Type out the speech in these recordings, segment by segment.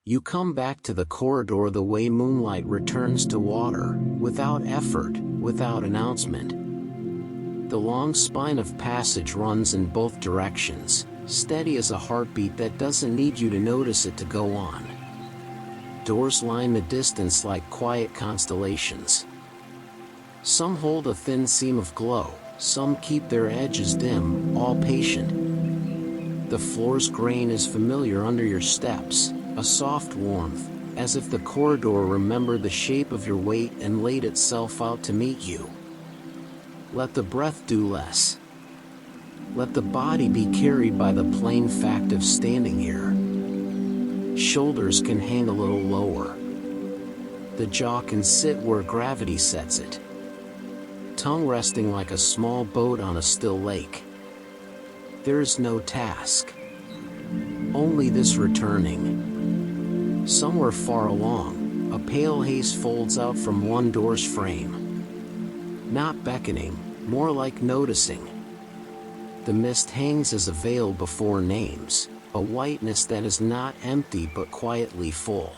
You come back to the corridor the way moonlight returns to water, without effort, without announcement. The long spine of passage runs in both directions, steady as a heartbeat that doesn't need you to notice it to go on. Doors line the distance like quiet constellations. Some hold a thin seam of glow, some keep their edges dim, all patient. The floor's grain is familiar under your steps, a soft warmth, as if the corridor remembered the shape of your weight and laid itself out to meet you. Let the breath do less. Let the body be carried by the plain fact of standing here. Shoulders can hang a little lower. The jaw can sit where gravity sets it. Tongue resting like a small boat on a still lake. There is no task. Only this returning. Somewhere far along, a pale haze folds out from one door's frame. Not beckoning, more like noticing. The mist hangs as a veil before names, a whiteness that is not empty but quietly full.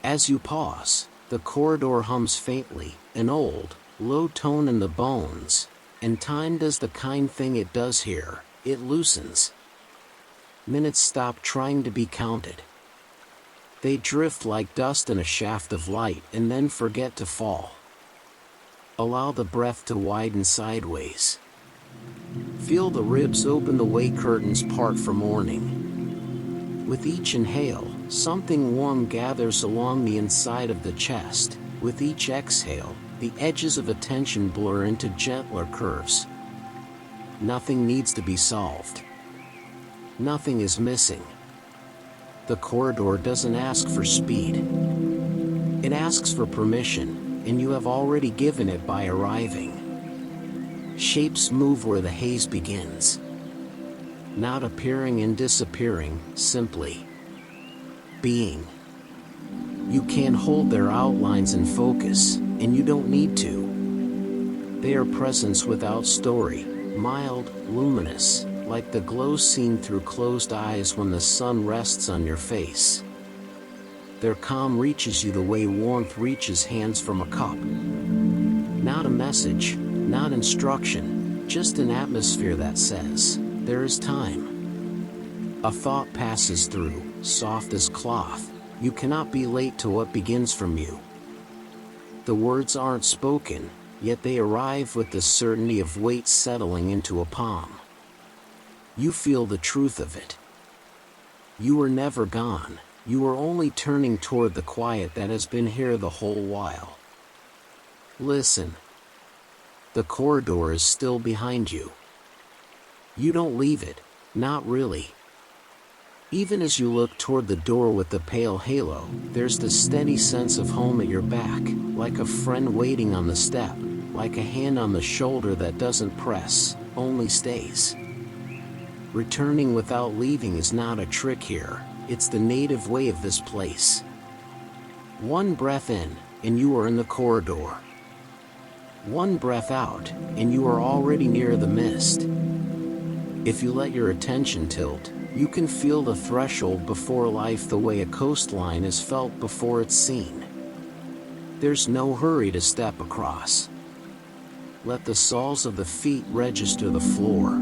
As you pause, the corridor hums faintly, an old, low tone in the bones, and time does the kind thing it does here, it loosens. Minutes stop trying to be counted. They drift like dust in a shaft of light and then forget to fall. Allow the breath to widen sideways. Feel the ribs open the way curtains part for morning. With each inhale, something warm gathers along the inside of the chest. With each exhale, the edges of attention blur into gentler curves. Nothing needs to be solved. Nothing is missing. The corridor doesn't ask for speed. It asks for permission, and you have already given it by arriving. Shapes move where the haze begins. Not appearing and disappearing, simply being. You can't hold their outlines in focus, and you don't need to. They are presence without story, mild, luminous, like the glow seen through closed eyes when the sun rests on your face. Their calm reaches you the way warmth reaches hands from a cup. Not a message, not instruction, just an atmosphere that says, there is time. A thought passes through, soft as cloth. You cannot be late to what begins from you. The words aren't spoken, yet they arrive with the certainty of weight settling into a palm. You feel the truth of it. You were never gone, you were only turning toward the quiet that has been here the whole while. Listen. The corridor is still behind you. You don't leave it, not really. Even as you look toward the door with the pale halo, there's the steady sense of home at your back, like a friend waiting on the step, like a hand on the shoulder that doesn't press, only stays. Returning without leaving is not a trick here, it's the native way of this place. One breath in, and you are in the corridor. One breath out, and you are already near the mist. If you let your attention tilt, you can feel the threshold before life the way a coastline is felt before it's seen. There's no hurry to step across. Let the soles of the feet register the floor.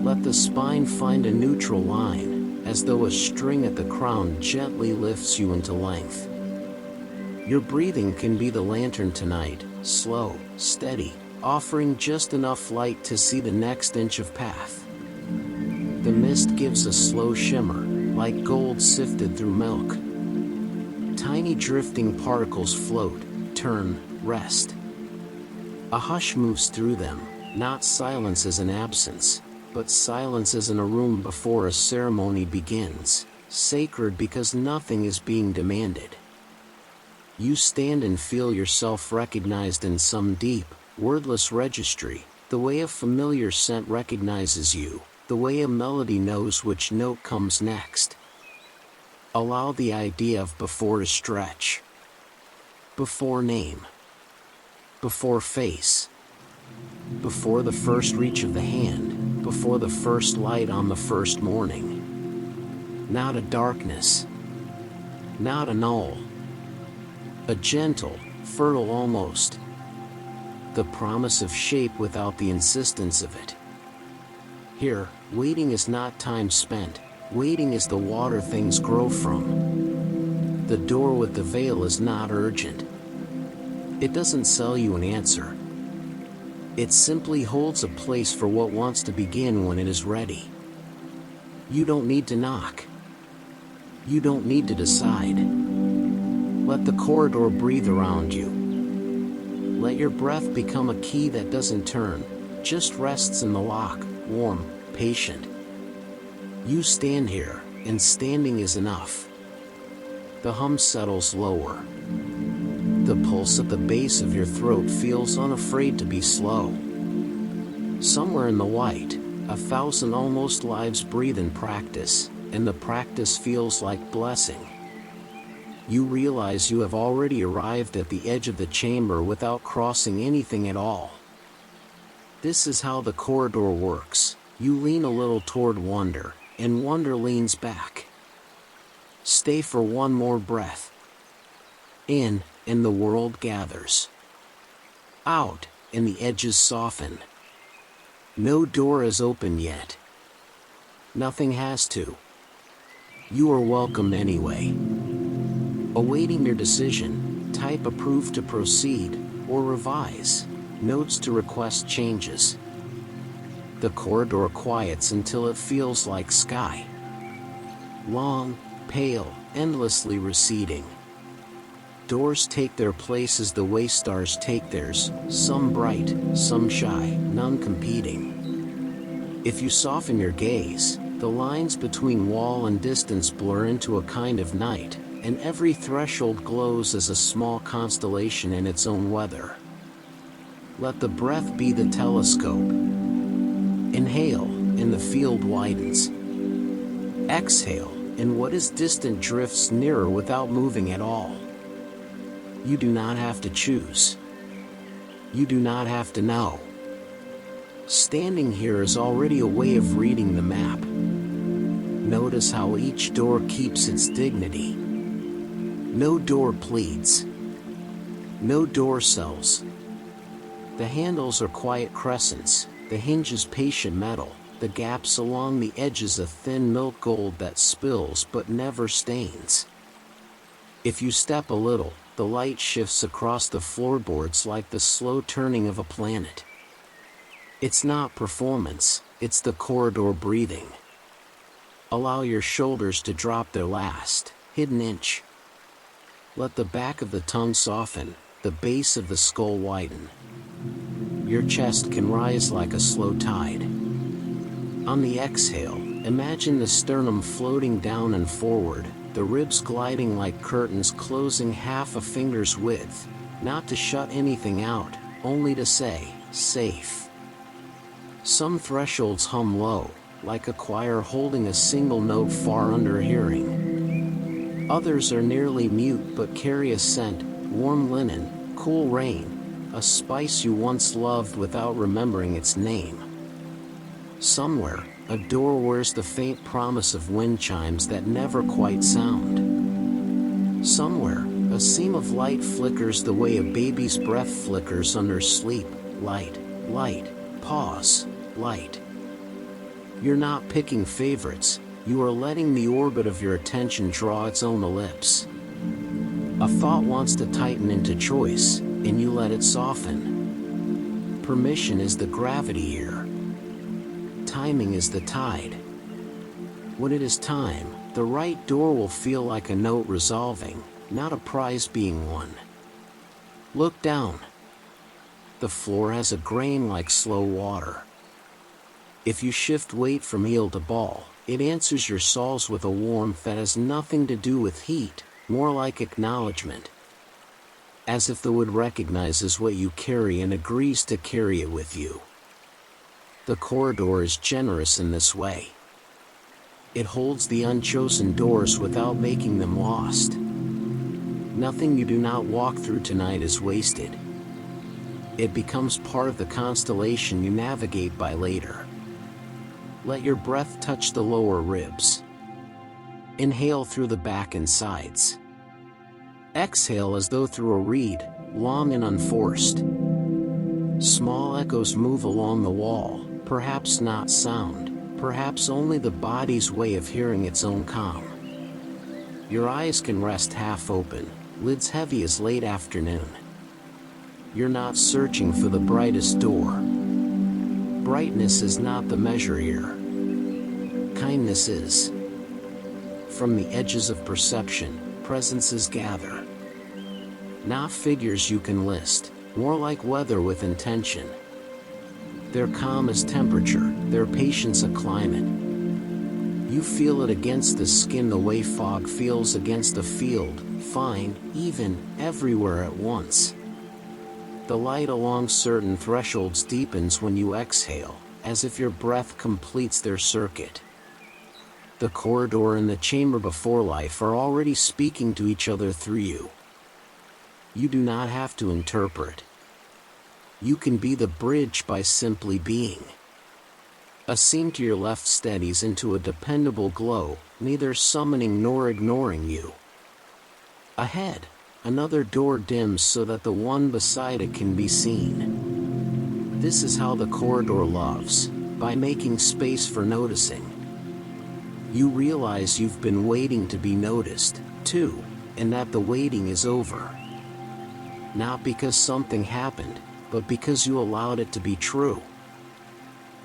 Let the spine find a neutral line, as though a string at the crown gently lifts you into length. Your breathing can be the lantern tonight, slow, steady, offering just enough light to see the next inch of path. The mist gives a slow shimmer, like gold sifted through milk. Tiny drifting particles float, turn, rest. A hush moves through them, not silence as an absence, but silence as in a room before a ceremony begins, sacred because nothing is being demanded. You stand and feel yourself recognized in some deep, wordless registry, the way a familiar scent recognizes you, the way a melody knows which note comes next. Allow the idea of before to stretch. Before name. Before face. Before the first reach of the hand, before the first light on the first morning. Not a darkness, not a null. A gentle, fertile almost. The promise of shape without the insistence of it. Here, waiting is not time spent, waiting is the water things grow from. The door with the veil is not urgent. It doesn't sell you an answer. It simply holds a place for what wants to begin when it is ready. You don't need to knock. You don't need to decide. Let the corridor breathe around you. Let your breath become a key that doesn't turn, just rests in the lock, warm, patient. You stand here, and standing is enough. The hum settles lower. The pulse at the base of your throat feels unafraid to be slow. Somewhere in the white, 1,000 almost lives breathe in practice, and the practice feels like blessing. You realize you have already arrived at the edge of the chamber without crossing anything at all. This is how the corridor works. You lean a little toward wonder, and wonder leans back. Stay for one more breath. In, and the world gathers. Out, and the edges soften. No door is open yet. Nothing has to. You are welcome anyway. Awaiting your decision, type approve to proceed, or revise, notes to request changes. The corridor quiets until it feels like sky. Long, pale, endlessly receding. Doors take their places the way stars take theirs, some bright, some shy, none competing. If you soften your gaze, the lines between wall and distance blur into a kind of night, and every threshold glows as a small constellation in its own weather. Let the breath be the telescope. Inhale, and the field widens. Exhale, and what is distant drifts nearer without moving at all. You do not have to choose. You do not have to know. Standing here is already a way of reading the map. Notice how each door keeps its dignity. No door pleads. No door sells. The handles are quiet crescents, the hinges patient metal, the gaps along the edges a thin milk gold that spills but never stains. If you step a little, the light shifts across the floorboards like the slow turning of a planet. It's not performance, it's the corridor breathing. Allow your shoulders to drop their last, hidden inch. Let the back of the tongue soften, the base of the skull widen. Your chest can rise like a slow tide. On the exhale, imagine the sternum floating down and forward, the ribs gliding like curtains closing half a finger's width, not to shut anything out, only to say, safe. Some thresholds hum low, like a choir holding a single note far under hearing. Others are nearly mute but carry a scent, warm linen, cool rain, a spice you once loved without remembering its name. Somewhere, a door wears the faint promise of wind chimes that never quite sound. Somewhere, a seam of light flickers the way a baby's breath flickers under sleep. Light, light, pause, light. You're not picking favorites, you are letting the orbit of your attention draw its own ellipse. A thought wants to tighten into choice, and you let it soften. Permission is the gravity here. Timing is the tide. When it is time, the right door will feel like a note resolving, not a prize being won. Look down. The floor has a grain like slow water. If you shift weight from heel to ball, it answers your soles with a warmth that has nothing to do with heat, more like acknowledgement. As if the wood recognizes what you carry and agrees to carry it with you. The corridor is generous in this way. It holds the unchosen doors without making them lost. Nothing you do not walk through tonight is wasted. It becomes part of the constellation you navigate by later. Let your breath touch the lower ribs. Inhale through the back and sides. Exhale as though through a reed, long and unforced. Small echoes move along the wall, perhaps not sound, perhaps only the body's way of hearing its own calm. Your eyes can rest half open, lids heavy as late afternoon. You're not searching for the brightest door. Brightness is not the measure here. Kindness is. From the edges of perception, presences gather. Not figures you can list, more like weather with intention. Their calm is temperature, their patience a climate. You feel it against the skin the way fog feels against a field, fine, even, everywhere at once. The light along certain thresholds deepens when you exhale, as if your breath completes their circuit. The corridor and the chamber before life are already speaking to each other through you. You do not have to interpret. You can be the bridge by simply being. A scene to your left steadies into a dependable glow, neither summoning nor ignoring you. Ahead, another door dims so that the one beside it can be seen. This is how the corridor loves, by making space for noticing. You realize you've been waiting to be noticed, too, and that the waiting is over. Not because something happened, but because you allowed it to be true.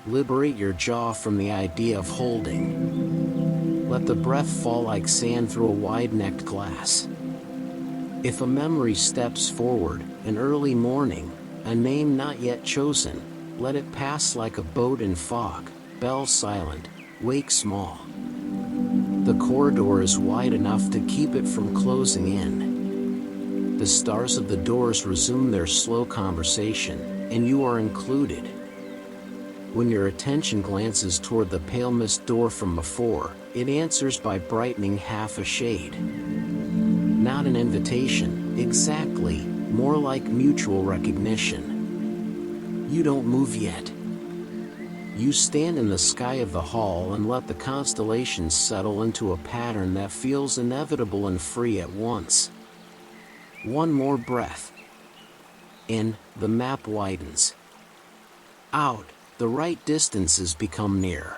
Liberate your jaw from the idea of holding. Let the breath fall like sand through a wide-necked glass. If a memory steps forward, an early morning, a name not yet chosen, let it pass like a boat in fog, bell silent, wake small. The corridor is wide enough to keep it from closing in. The stars of the doors resume their slow conversation, and you are included. When your attention glances toward the pale mist door from before, it answers by brightening half a shade. Not an invitation, exactly, more like mutual recognition. You don't move yet. You stand in the sky of the hall and let the constellations settle into a pattern that feels inevitable and free at once. One more breath. In, the map widens. Out, the right distances become near.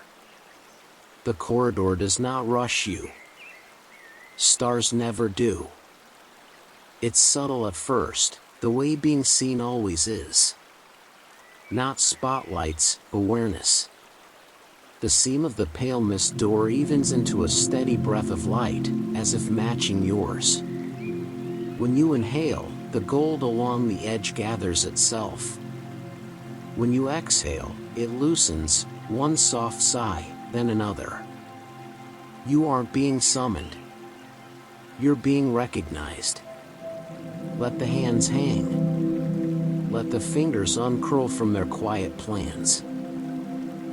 The corridor does not rush you. Stars never do. It's subtle at first, the way being seen always is. Not spotlights, awareness. The seam of the pale mist door evens into a steady breath of light, as if matching yours. When you inhale, the gold along the edge gathers itself. When you exhale, it loosens, one soft sigh, then another. You aren't being summoned. You're being recognized. Let the hands hang. Let the fingers uncurl from their quiet plans.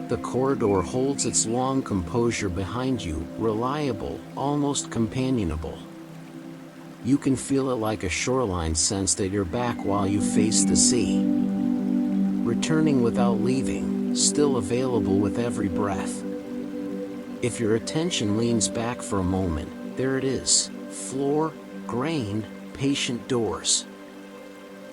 The corridor holds its long composure behind you, reliable, almost companionable. You can feel it like a shoreline sense that you're back while you face the sea. Returning without leaving, still available with every breath. If your attention leans back for a moment, there it is, floor, grain, patient doors.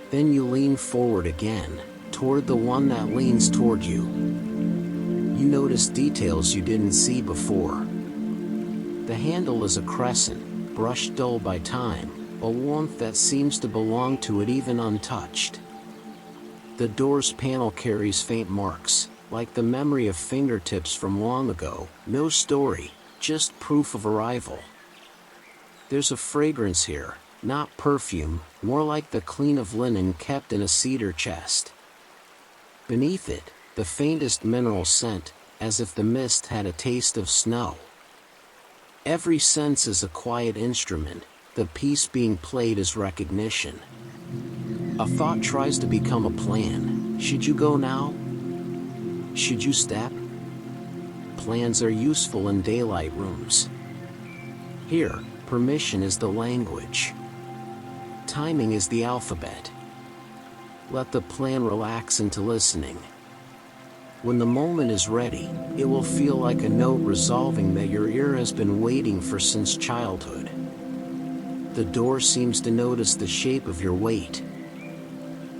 Then you lean forward again, toward the one that leans toward you. You notice details you didn't see before. The handle is a crescent, brushed dull by time, a warmth that seems to belong to it even untouched. The door's panel carries faint marks, like the memory of fingertips from long ago, no story, just proof of arrival. There's a fragrance here, not perfume, more like the clean of linen kept in a cedar chest. Beneath it, the faintest mineral scent, as if the mist had a taste of snow. Every sense is a quiet instrument, the piece being played is recognition. A thought tries to become a plan. Should you go now? Should you step? Plans are useful in daylight rooms. Here, permission is the language. Timing is the alphabet. Let the plan relax into listening. When the moment is ready, it will feel like a note resolving that your ear has been waiting for since childhood. The door seems to notice the shape of your weight.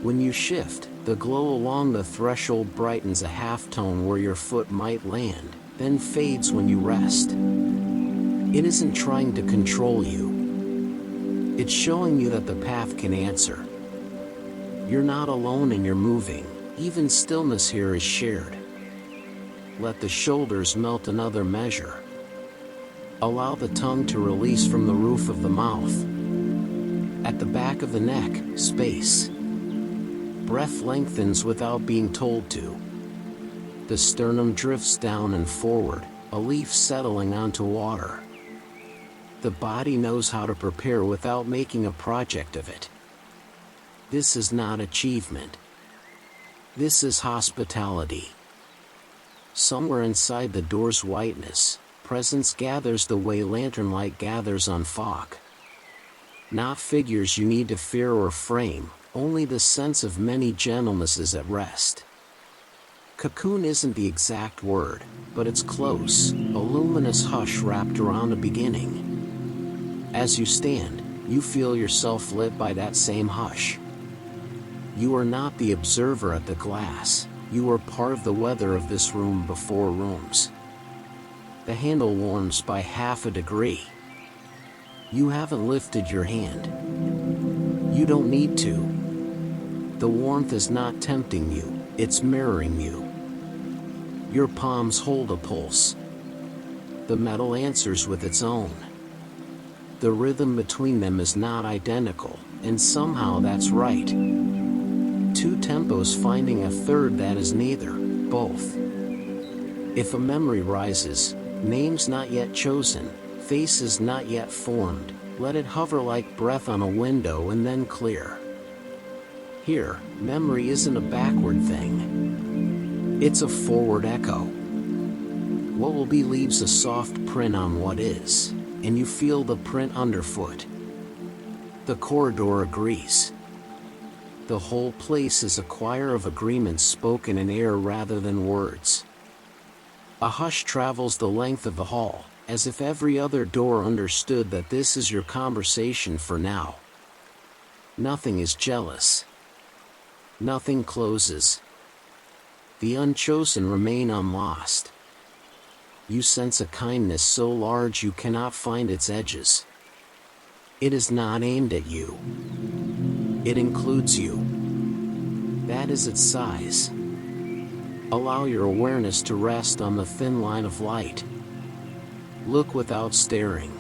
When you shift, the glow along the threshold brightens a halftone where your foot might land, then fades when you rest. It isn't trying to control you. It's showing you that the path can answer. You're not alone and you're moving. Even stillness here is shared. Let the shoulders melt another measure. Allow the tongue to release from the roof of the mouth. At the back of the neck, space. Breath lengthens without being told to. The sternum drifts down and forward, a leaf settling onto water. The body knows how to prepare without making a project of it. This is not achievement. This is hospitality. Somewhere inside the door's whiteness, presence gathers the way lantern light gathers on fog. Not figures you need to fear or frame, only the sense of many gentlenesses at rest. Cocoon isn't the exact word, but it's close, a luminous hush wrapped around a beginning. As you stand, you feel yourself lit by that same hush. You are not the observer at the glass, you are part of the weather of this room before rooms. The handle warms by 0.5 degree. You haven't lifted your hand. You don't need to. The warmth is not tempting you, it's mirroring you. Your palms hold a pulse. The metal answers with its own. The rhythm between them is not identical, and somehow that's right. Two tempos finding a third that is neither, both. If a memory rises, names not yet chosen, faces not yet formed, let it hover like breath on a window and then clear. Here, memory isn't a backward thing. It's a forward echo. What will be leaves a soft print on what is, and you feel the print underfoot. The corridor agrees. The whole place is a choir of agreements spoken in air rather than words. A hush travels the length of the hall, as if every other door understood that this is your conversation for now. Nothing is jealous. Nothing closes. The unchosen remain unlost. You sense a kindness so large you cannot find its edges. It is not aimed at you. It includes you. That is its size. Allow your awareness to rest on the thin line of light. Look without staring.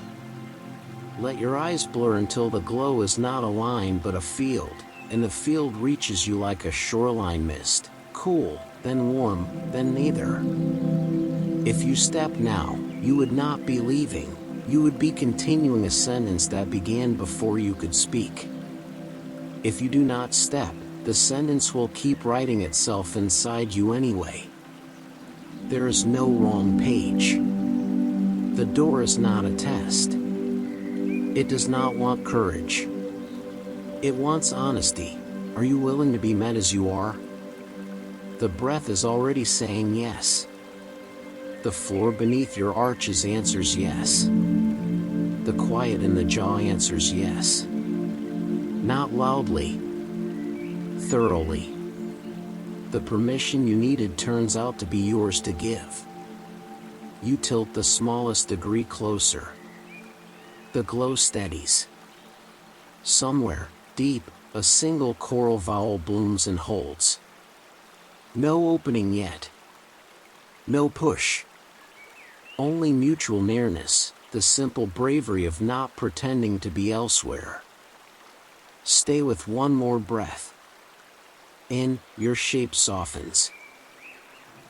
Let your eyes blur until the glow is not a line but a field, and the field reaches you like a shoreline mist, cool, then warm, then neither. If you step now, you would not be leaving, you would be continuing a sentence that began before you could speak. If you do not step, the sentence will keep writing itself inside you anyway. There is no wrong page. The door is not a test. It does not want courage. It wants honesty. Are you willing to be met as you are? The breath is already saying yes. The floor beneath your arches answers yes. The quiet in the jaw answers yes. Not loudly. Thoroughly. The permission you needed turns out to be yours to give. You tilt the smallest degree closer. The glow steadies. Somewhere, deep, a single choral vowel blooms and holds. No opening yet. No push. Only mutual nearness, the simple bravery of not pretending to be elsewhere. Stay with one more breath. In, your shape softens.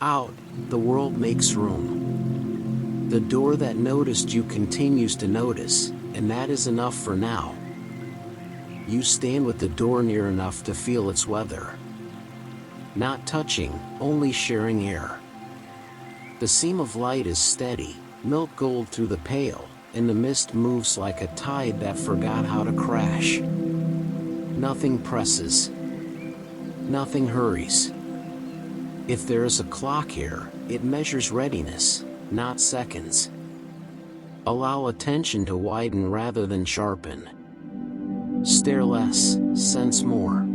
Out, the world makes room. The door that noticed you continues to notice, and that is enough for now. You stand with the door near enough to feel its weather. Not touching, only sharing air. The seam of light is steady, milk gold through the pale, and the mist moves like a tide that forgot how to crash. Nothing presses. Nothing hurries. If there is a clock here, it measures readiness, not seconds. Allow attention to widen rather than sharpen. Stare less, sense more.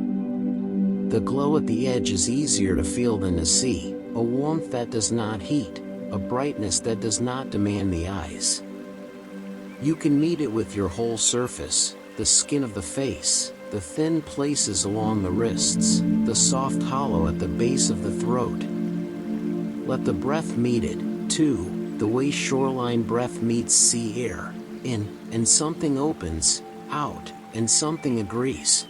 The glow at the edge is easier to feel than to see, a warmth that does not heat, a brightness that does not demand the eyes. You can meet it with your whole surface, the skin of the face, the thin places along the wrists, the soft hollow at the base of the throat. Let the breath meet it, too, the way shoreline breath meets sea air, in, and something opens, out, and something agrees.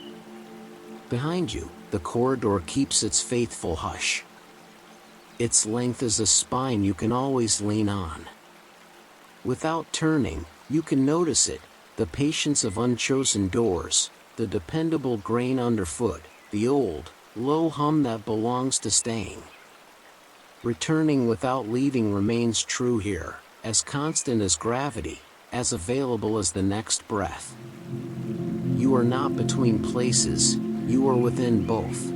Behind you, the corridor keeps its faithful hush. Its length is a spine you can always lean on. Without turning, you can notice it, the patience of unchosen doors, the dependable grain underfoot, the old, low hum that belongs to staying. Returning without leaving remains true here, as constant as gravity, as available as the next breath. You are not between places, you are within both.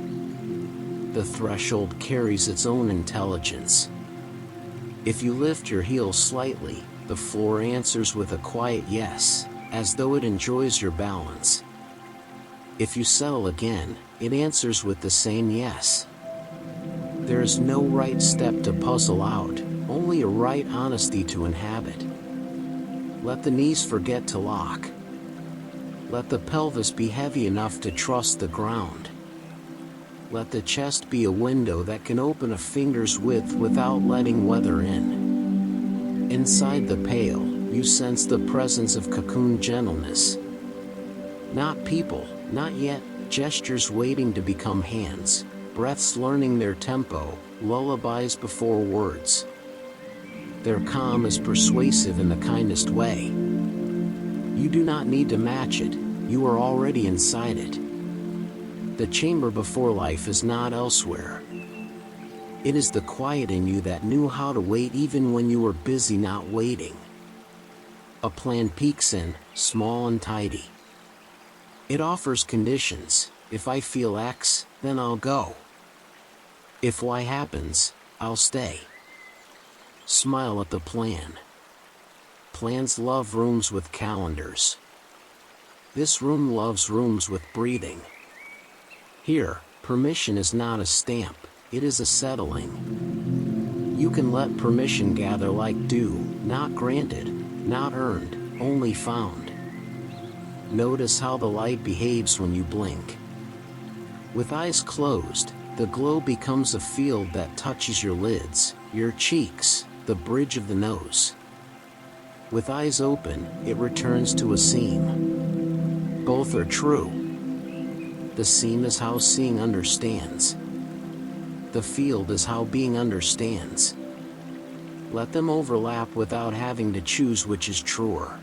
The threshold carries its own intelligence. If you lift your heels slightly, the floor answers with a quiet yes, as though it enjoys your balance. If you settle again, it answers with the same yes. There is no right step to puzzle out, only a right honesty to inhabit. Let the knees forget to lock. Let the pelvis be heavy enough to trust the ground. Let the chest be a window that can open a finger's width without letting weather in. Inside the pale, you sense the presence of cocoon gentleness. Not people, not yet, gestures waiting to become hands, breaths learning their tempo, lullabies before words. Their calm is persuasive in the kindest way. You do not need to match it, you are already inside it. The chamber before life is not elsewhere. It is the quiet in you that knew how to wait even when you were busy not waiting. A plan peeks in, small and tidy. It offers conditions. If I feel X, then I'll go. If Y happens, I'll stay. Smile at the plan. Plans love rooms with calendars. This room loves rooms with breathing. Here, permission is not a stamp, it is a settling. You can let permission gather like dew, not granted, not earned, only found. Notice how the light behaves when you blink. With eyes closed, the glow becomes a field that touches your lids, your cheeks, the bridge of the nose. With eyes open, it returns to a seam. Both are true. The seam is how seeing understands. The field is how being understands. Let them overlap without having to choose which is truer.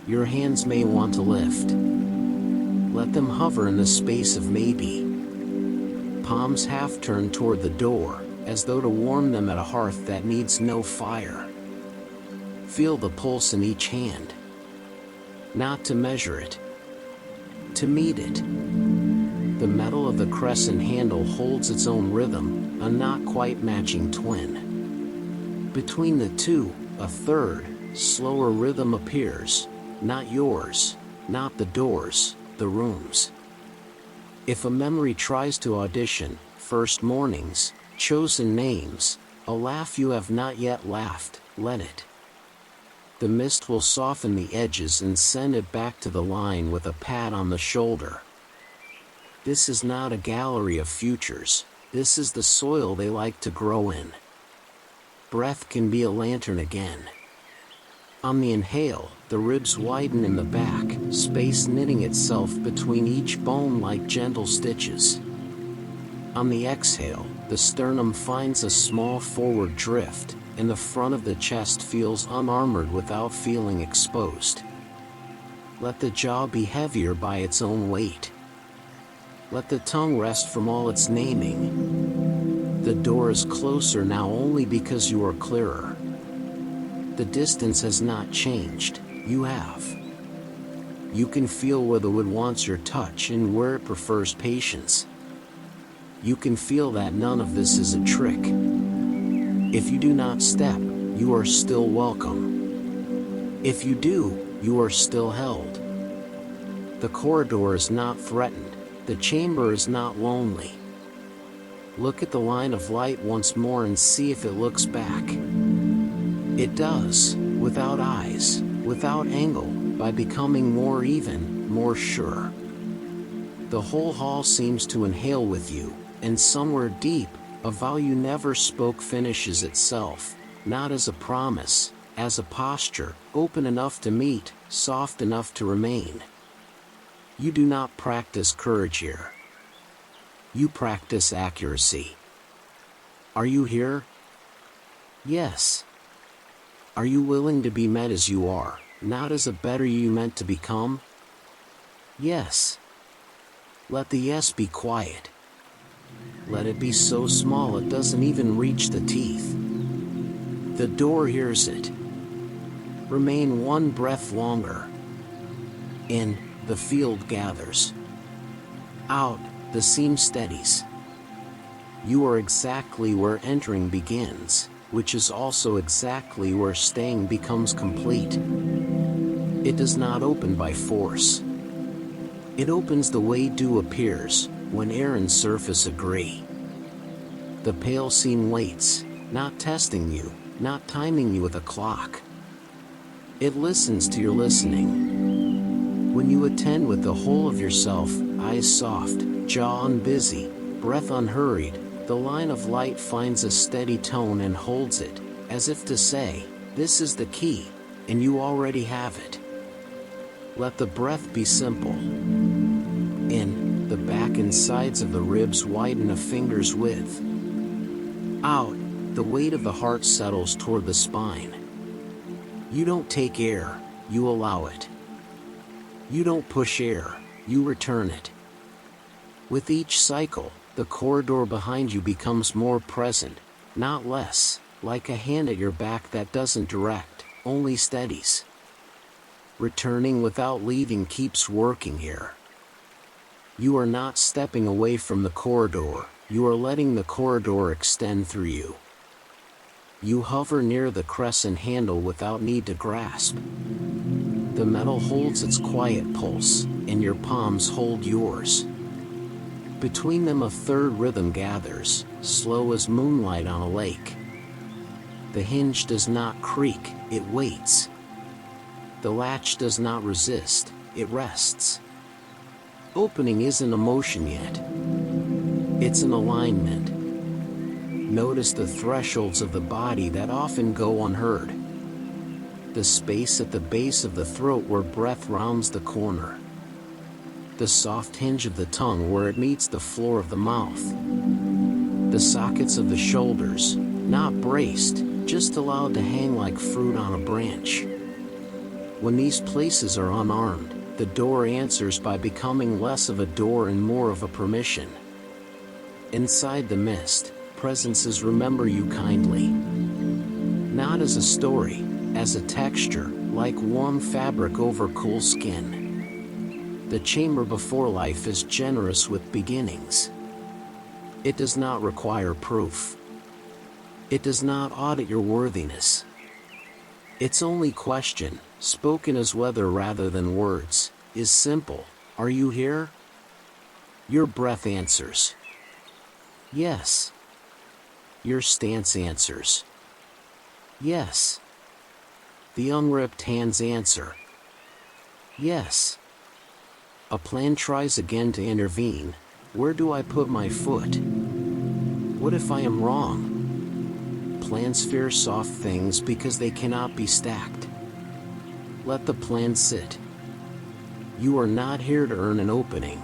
Your hands may want to lift. Let them hover in the space of maybe. Palms half turned toward the door, as though to warm them at a hearth that needs no fire. Feel the pulse in each hand. Not to measure it, to meet it. The metal of the crescent handle holds its own rhythm, a not quite matching twin. Between the two, a third, slower rhythm appears, not yours, not the doors, the rooms. If a memory tries to audition, first mornings, chosen names, a laugh you have not yet laughed, let it. The mist will soften the edges and send it back to the line with a pat on the shoulder. This is not a gallery of futures, this is the soil they like to grow in. Breath can be a lantern again. On the inhale, the ribs widen in the back, space knitting itself between each bone like gentle stitches. On the exhale, the sternum finds a small forward drift, and the front of the chest feels unarmored without feeling exposed. Let the jaw be heavier by its own weight. Let the tongue rest from all its naming. The door is closer now only because you are clearer. The distance has not changed, you have. You can feel where the wood wants your touch and where it prefers patience. You can feel that none of this is a trick. If you do not step, you are still welcome. If you do, you are still held. The corridor is not threatened. The chamber is not lonely. Look at the line of light once more and see if it looks back. It does, without eyes, without angle, by becoming more even, more sure. The whole hall seems to inhale with you, and somewhere deep, a vow you never spoke finishes itself, not as a promise, as a posture, open enough to meet, soft enough to remain. You do not practice courage here. You practice accuracy. Are you here? Yes. Are you willing to be met as you are, not as a better you meant to become? Yes. Let the yes be quiet. Let it be so small it doesn't even reach the teeth. The door hears it. Remain one breath longer. In, the field gathers. Out, the seam steadies. You are exactly where entering begins, which is also exactly where staying becomes complete. It does not open by force. It opens the way dew appears, when air and surface agree. The pale seam waits, not testing you, not timing you with a clock. It listens to your listening. When you attend with the whole of yourself, eyes soft, jaw unbusy, breath unhurried, the line of light finds a steady tone and holds it, as if to say, this is the key, and you already have it. Let the breath be simple. In, the back and sides of the ribs widen a finger's width. Out, the weight of the heart settles toward the spine. You don't take air, you allow it. You don't push air, you return it. With each cycle, the corridor behind you becomes more present, not less, like a hand at your back that doesn't direct, only steadies. Returning without leaving keeps working here. You are not stepping away from the corridor, you are letting the corridor extend through you. You hover near the crescent handle without need to grasp. The metal holds its quiet pulse, and your palms hold yours. Between them a third rhythm gathers, slow as moonlight on a lake. The hinge does not creak, it waits. The latch does not resist, it rests. Opening isn't a motion yet. It's an alignment. Notice the thresholds of the body that often go unheard. The space at the base of the throat where breath rounds the corner. The soft hinge of the tongue where it meets the floor of the mouth. The sockets of the shoulders, not braced, just allowed to hang like fruit on a branch. When these places are unarmed, the door answers by becoming less of a door and more of a permission. Inside the mist, presences remember you kindly. Not as a story, as a texture, like warm fabric over cool skin. The chamber before life is generous with beginnings. It does not require proof. It does not audit your worthiness. Its only question, spoken as weather rather than words, is simple: are you here? Your breath answers. Yes. Your stance answers. Yes. The unripped hands answer. Yes. A plan tries again to intervene. Where do I put my foot? What if I am wrong? Plans fear soft things because they cannot be stacked. Let the plan sit. You are not here to earn an opening.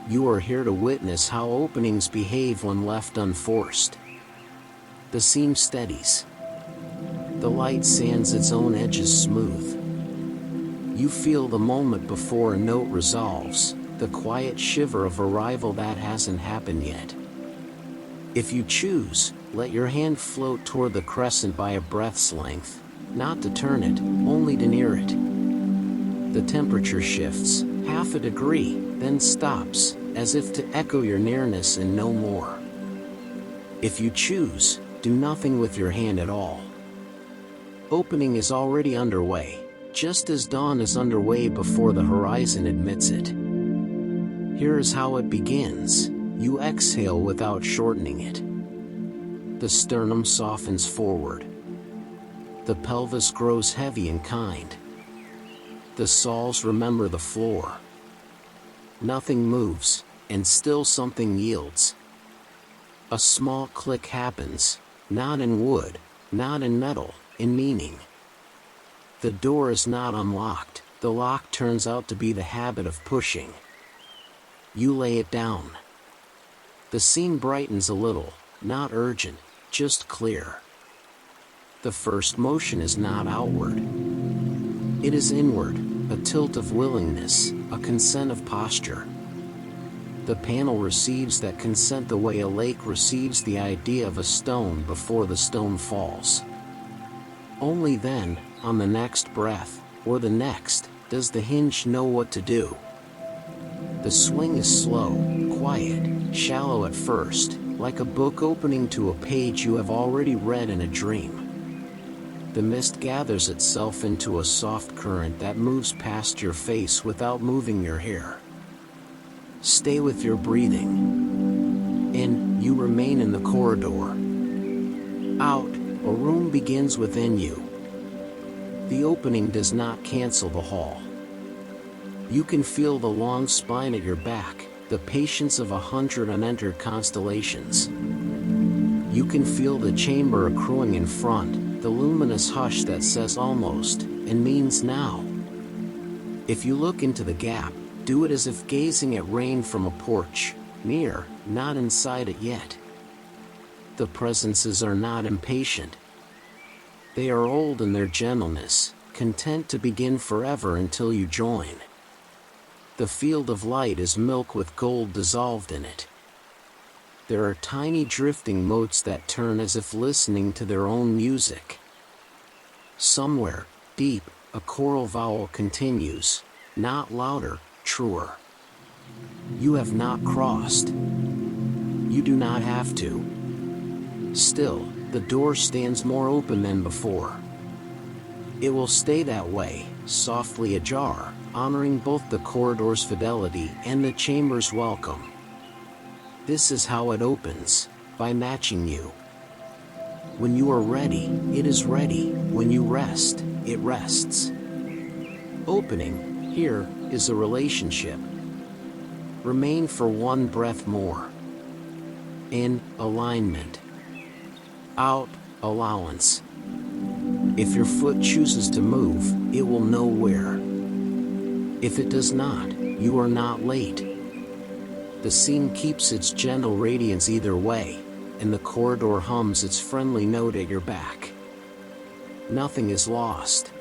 You are here to witness how openings behave when left unforced. The seam steadies. The light sands its own edges smooth. You feel the moment before a note resolves, the quiet shiver of arrival that hasn't happened yet. If you choose, let your hand float toward the crescent by a breath's length, not to turn it, only to near it. The temperature shifts, half a degree, then stops, as if to echo your nearness and no more. If you choose, do nothing with your hand at all. Opening is already underway, just as dawn is underway before the horizon admits it. Here is how it begins. You exhale without shortening it. The sternum softens forward. The pelvis grows heavy and kind. The soles remember the floor. Nothing moves, and still something yields. A small click happens, not in wood, not in metal, in meaning. The door is not unlocked, the lock turns out to be the habit of pushing. You lay it down. The scene brightens a little, not urgent, just clear. The first motion is not outward. It is inward, a tilt of willingness, a consent of posture. The panel receives that consent the way a lake receives the idea of a stone before the stone falls. Only then, on the next breath, or the next, does the hinge know what to do. The swing is slow, quiet, shallow at first, like a book opening to a page you have already read in a dream. The mist gathers itself into a soft current that moves past your face without moving your hair. Stay with your breathing. In, you remain in the corridor. Out, a room begins within you. The opening does not cancel the hall. You can feel the long spine at your back, the patience of 100 unentered constellations. You can feel the chamber accruing in front, the luminous hush that says almost, and means now. If you look into the gap, do it as if gazing at rain from a porch, near, not inside it yet. The presences are not impatient. They are old in their gentleness, content to begin forever until you join. The field of light is milk with gold dissolved in it. There are tiny drifting motes that turn as if listening to their own music. Somewhere, deep, a choral vowel continues, not louder, truer. You have not crossed. You do not have to. Still, the door stands more open than before. It will stay that way, softly ajar, honoring both the corridor's fidelity and the chamber's welcome. This is how it opens, by matching you. When you are ready, it is ready. When you rest, it rests. Opening, here, is a relationship. Remain for one breath more. In, alignment. Out, allowance. If your foot chooses to move, it will know where. If it does not, you are not late. The scene keeps its gentle radiance either way, and the corridor hums its friendly note at your back. Nothing is lost.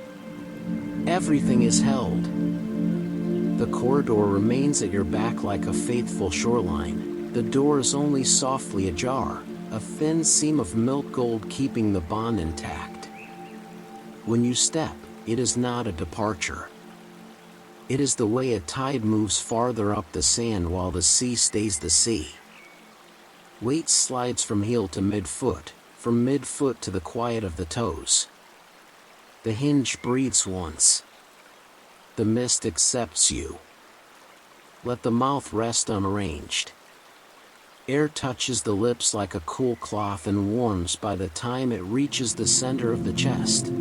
Everything is held. The corridor remains at your back like a faithful shoreline. The door is only softly ajar, a thin seam of milk gold keeping the bond intact. When you step, it is not a departure. It is the way a tide moves farther up the sand while the sea stays the sea. Weight slides from heel to midfoot, from midfoot to the quiet of the toes. The hinge breathes once. The mist accepts you. Let the mouth rest unarranged. Air touches the lips like a cool cloth and warms by the time it reaches the center of the chest.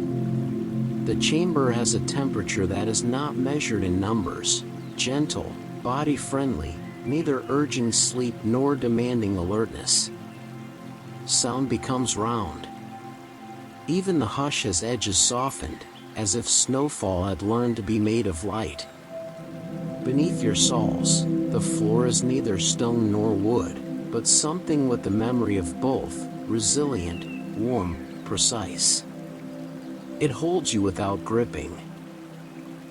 The chamber has a temperature that is not measured in numbers, gentle, body-friendly, neither urging sleep nor demanding alertness. Sound becomes round. Even the hush has edges softened, as if snowfall had learned to be made of light. Beneath your soles, the floor is neither stone nor wood, but something with the memory of both, resilient, warm, precise. It holds you without gripping.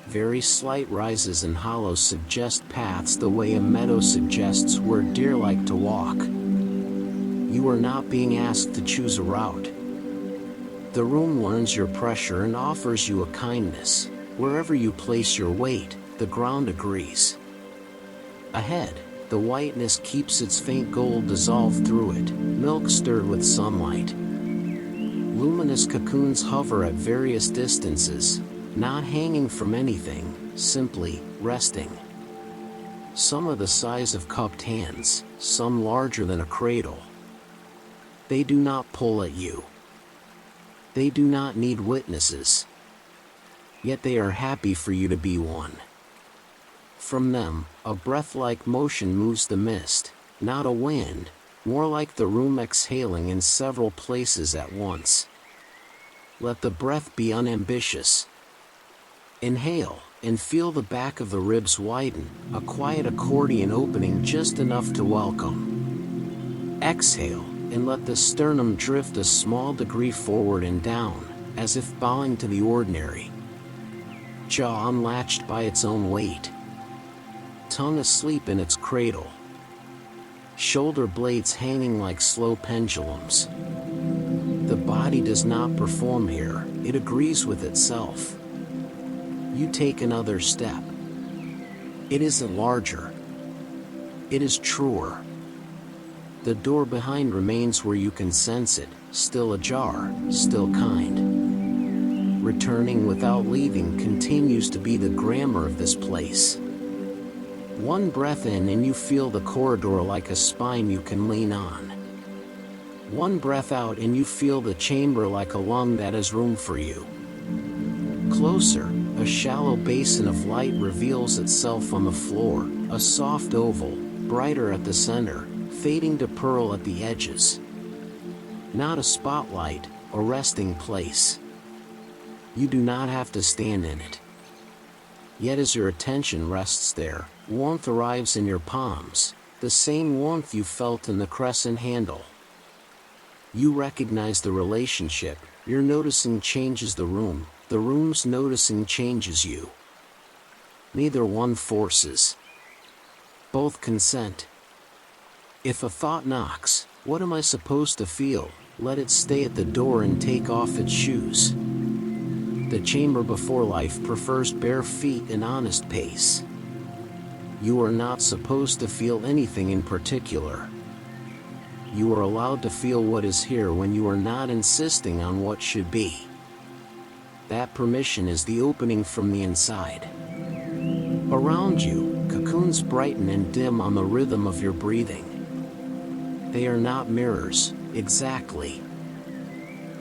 Very slight rises and hollows suggest paths the way a meadow suggests where deer like to walk. You are not being asked to choose a route. The room learns your pressure and offers you a kindness. Wherever you place your weight, the ground agrees. Ahead, the whiteness keeps its faint gold dissolved through it, milk stirred with sunlight. Luminous cocoons hover at various distances, not hanging from anything, simply resting. Some are the size of cupped hands, some larger than a cradle. They do not pull at you. They do not need witnesses. Yet they are happy for you to be one. From them, a breath-like motion moves the mist, not a wind, more like the room exhaling in several places at once. Let the breath be unambitious. Inhale, and feel the back of the ribs widen, a quiet accordion opening just enough to welcome. Exhale, and let the sternum drift a small degree forward and down, as if bowing to the ordinary. Jaw unlatched by its own weight. Tongue asleep in its cradle. Shoulder blades hanging like slow pendulums. The body does not perform here, it agrees with itself. You take another step. It isn't larger. It is truer. The door behind remains where you can sense it, still ajar, still kind. Returning without leaving continues to be the grammar of this place. One breath in and you feel the corridor like a spine you can lean on. One breath out and you feel the chamber like a lung that has room for you. Closer, a shallow basin of light reveals itself on the floor, a soft oval, brighter at the center, fading to pearl at the edges. Not a spotlight, a resting place. You do not have to stand in it. Yet as your attention rests there, warmth arrives in your palms, the same warmth you felt in the crescent handle. You recognize the relationship, your noticing changes the room's noticing changes you. Neither one forces. Both consent. If a thought knocks, what am I supposed to feel? Let it stay at the door and take off its shoes. The chamber before life prefers bare feet and honest pace. You are not supposed to feel anything in particular. You are allowed to feel what is here when you are not insisting on what should be. That permission is the opening from the inside. Around you, cocoons brighten and dim on the rhythm of your breathing. They are not mirrors, exactly.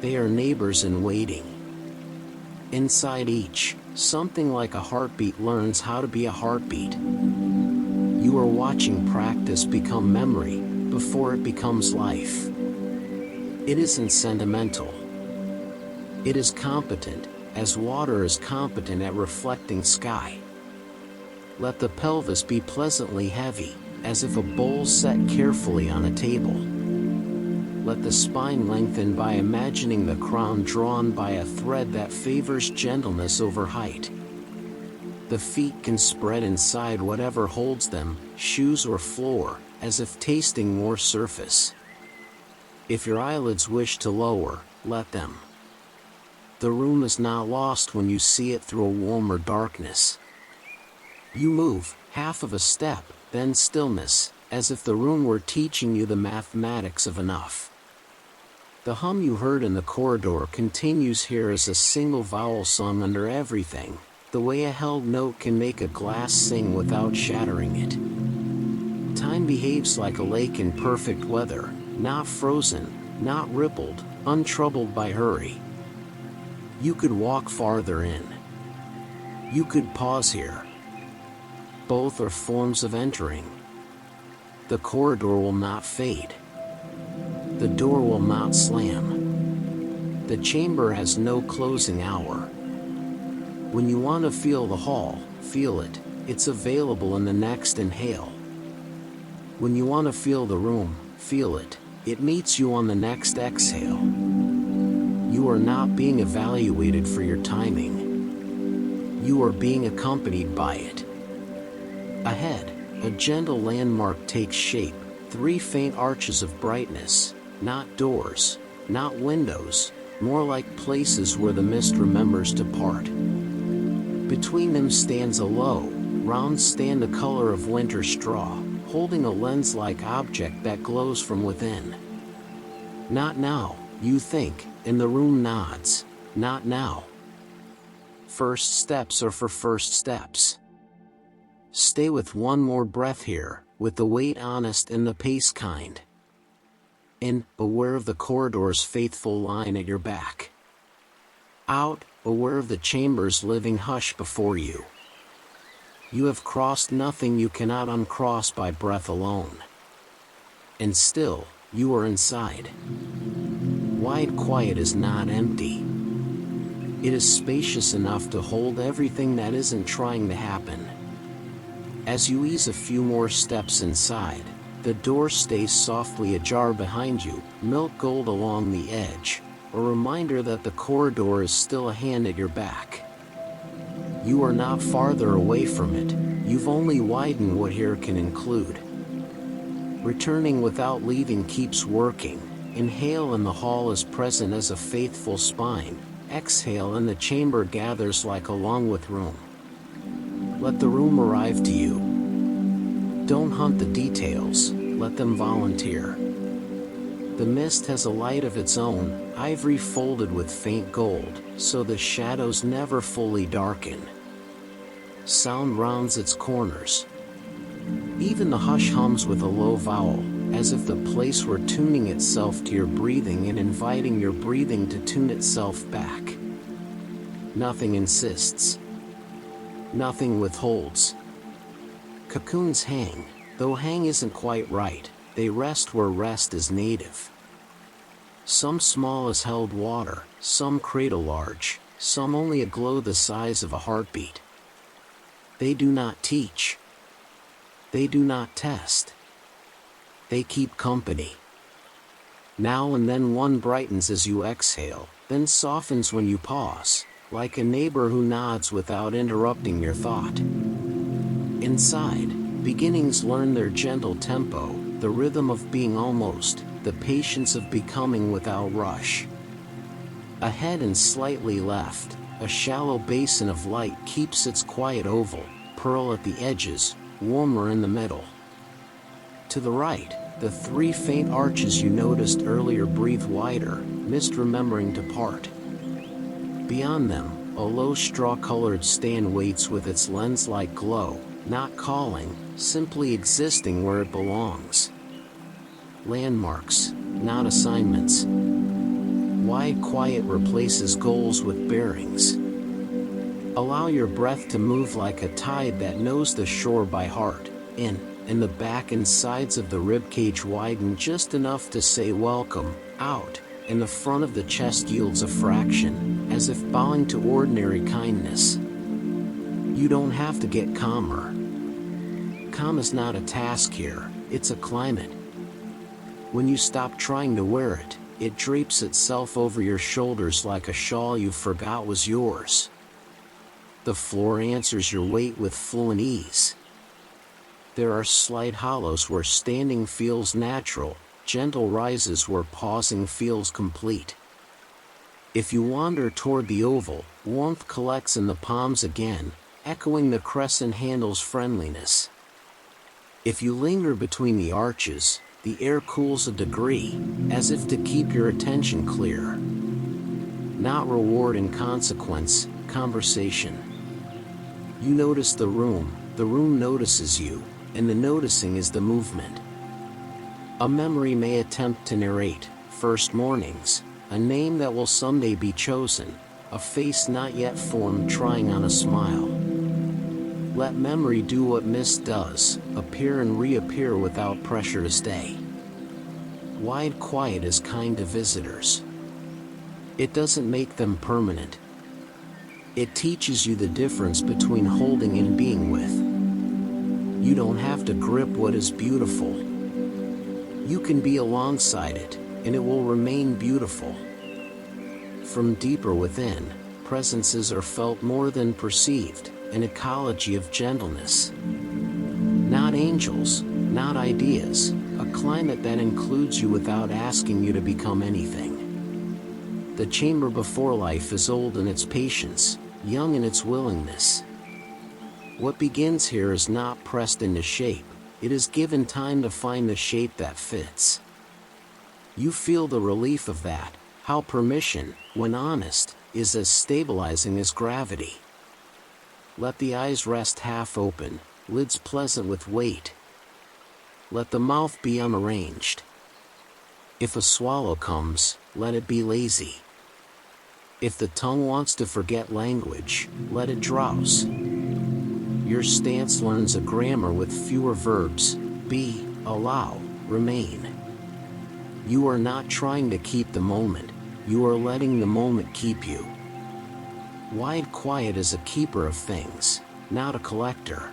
They are neighbors in waiting. Inside each, something like a heartbeat learns how to be a heartbeat. You are watching practice become memory, before it becomes life. It isn't sentimental. It is competent, as water is competent at reflecting sky. Let the pelvis be pleasantly heavy, as if a bowl set carefully on a table. Let the spine lengthen by imagining the crown drawn by a thread that favors gentleness over height. The feet can spread inside whatever holds them, shoes or floor, as if tasting more surface. If your eyelids wish to lower, let them. The room is not lost when you see it through a warmer darkness. You move, half of a step, then stillness, as if the room were teaching you the mathematics of enough. The hum you heard in the corridor continues here as a single vowel sung under everything, the way a held note can make a glass sing without shattering it. Time behaves like a lake in perfect weather, not frozen, not rippled, untroubled by hurry. You could walk farther in. You could pause here. Both are forms of entering. The corridor will not fade. The door will not slam. The chamber has no closing hour. When you want to feel the hall, feel it. It's available in the next inhale. When you want to feel the room, feel it. It meets you on the next exhale. You are not being evaluated for your timing. You are being accompanied by it. Ahead, a gentle landmark takes shape, 3 faint arches of brightness, not doors, not windows, more like places where the mist remembers to part. Between them stands a low, round stand the color of winter straw, holding a lens-like object that glows from within. Not now, you think, and the room nods. Not now. first steps are for first steps. Stay with one more breath here, with the weight honest and the pace kind. In, aware of the corridor's faithful line at your back. Out, aware of the chamber's living hush before you. You have crossed nothing you cannot uncross by breath alone. And still, you are inside. Wide quiet is not empty. It is spacious enough to hold everything that isn't trying to happen. As you ease a few more steps inside, the door stays softly ajar behind you, milk gold along the edge, a reminder that the corridor is still a hand at your back. You are not farther away from it, you've only widened what here can include. Returning without leaving keeps working. Inhale and the hall is present as a faithful spine. Exhale and the chamber gathers like along with room. Let the room arrive to you. Don't hunt the details, let them volunteer. The mist has a light of its own, ivory folded with faint gold, so the shadows never fully darken. Sound rounds its corners. Even the hush hums with a low vowel, as if the place were tuning itself to your breathing and inviting your breathing to tune itself back. Nothing insists. Nothing withholds. Cocoons hang, though hang isn't quite right, they rest where rest is native. Some small as held water, some cradle large, some only a glow the size of a heartbeat. They do not teach. They do not test. They keep company. Now and then one brightens as you exhale, then softens when you pause, like a neighbor who nods without interrupting your thought. Inside, beginnings learn their gentle tempo, the rhythm of being almost, the patience of becoming without rush. Ahead and slightly left, a shallow basin of light keeps its quiet oval, pearl at the edges, warmer in the middle. To the right, the three faint arches you noticed earlier breathe wider, mist remembering to part. Beyond them, a low straw-colored stand waits with its lens-like glow, not calling, simply existing where it belongs. Landmarks, not assignments. Wide quiet replaces goals with bearings. Allow your breath to move like a tide that knows the shore by heart. In, and the back and sides of the ribcage widen just enough to say welcome. Out, and the front of the chest yields a fraction, as if bowing to ordinary kindness. You don't have to get calmer. Calm is not a task here, it's a climate. When you stop trying to wear it, it drapes itself over your shoulders like a shawl you forgot was yours. The floor answers your weight with fluent ease. There are slight hollows where standing feels natural, gentle rises where pausing feels complete. If you wander toward the oval, warmth collects in the palms again, echoing the crescent handle's friendliness. If you linger between the arches, the air cools a degree, as if to keep your attention clear. Not reward and consequence, conversation. You notice the room notices you, and the noticing is the movement. A memory may attempt to narrate first mornings, a name that will someday be chosen, a face not yet formed trying on a smile. Let memory do what mist does, appear and reappear without pressure to stay. Wide quiet is kind to visitors. It doesn't make them permanent. It teaches you the difference between holding and being with. You don't have to grip what is beautiful. You can be alongside it, and it will remain beautiful. From deeper within, presences are felt more than perceived, an ecology of gentleness. Not angels, not ideas, a climate that includes you without asking you to become anything. The chamber before life is old in its patience, young in its willingness. What begins here is not pressed into shape, it is given time to find the shape that fits. You feel the relief of that, how permission, when honest, is as stabilizing as gravity. Let the eyes rest half open, lids pleasant with weight. Let the mouth be unarranged. If a swallow comes, let it be lazy. If the tongue wants to forget language, let it drowse. Your stance learns a grammar with fewer verbs: be, allow, remain. You are not trying to keep the moment, you are letting the moment keep you. Wide quiet is a keeper of things, not a collector.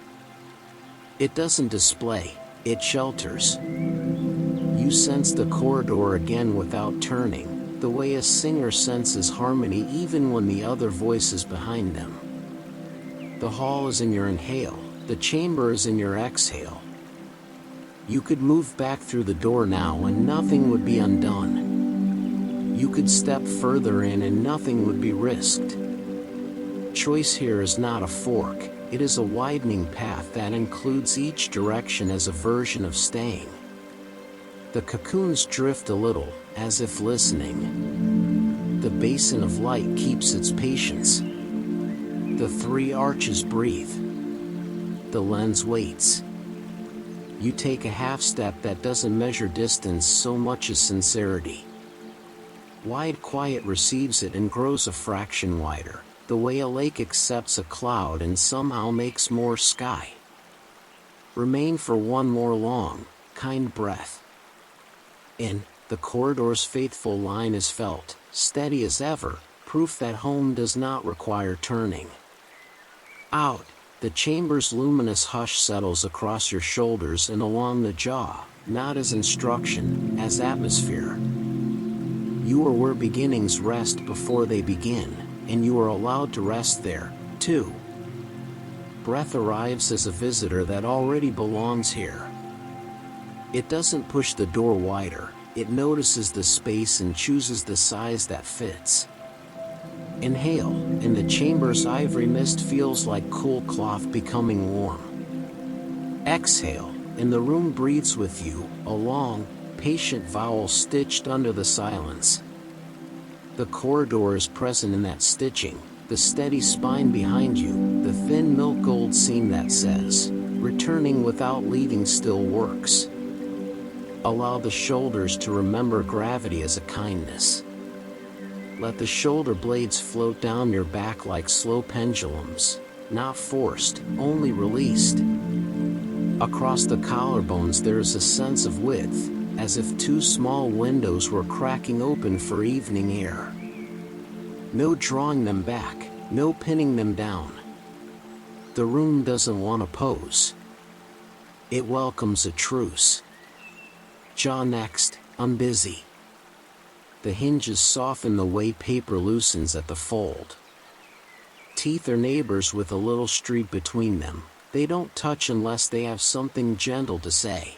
It doesn't display, it shelters. You sense the corridor again without turning, the way a singer senses harmony even when the other voice is behind them. The hall is in your inhale, the chamber is in your exhale. You could move back through the door now and nothing would be undone. You could step further in and nothing would be risked. Choice here is not a fork, it is a widening path that includes each direction as a version of staying. The cocoons drift a little, as if listening. The basin of light keeps its patience. The three arches breathe. The lens waits. You take a half step that doesn't measure distance so much as sincerity. Wide quiet receives it and grows a fraction wider, the way a lake accepts a cloud and somehow makes more sky. Remain for one more long, kind breath. In, the corridor's faithful line is felt, steady as ever, proof that home does not require turning. Out, the chamber's luminous hush settles across your shoulders and along the jaw, not as instruction, as atmosphere. You are where beginnings rest before they begin, and you are allowed to rest there, too. Breath arrives as a visitor that already belongs here. It doesn't push the door wider, it notices the space and chooses the size that fits. Inhale, and the chamber's ivory mist feels like cool cloth becoming warm. Exhale, and the room breathes with you, a long, patient vowel stitched under the silence. The corridor is present in that stitching, the steady spine behind you, the thin milk gold seam that says, returning without leaving still works. Allow the shoulders to remember gravity as a kindness. Let the shoulder blades float down your back like slow pendulums, not forced, only released. Across the collarbones there is a sense of width, as if two small windows were cracking open for evening air. No drawing them back, no pinning them down. The room doesn't want to pose. It welcomes a truce. Jaw next, I'm busy. The hinges soften the way paper loosens at the fold. Teeth are neighbors with a little street between them. They don't touch unless they have something gentle to say.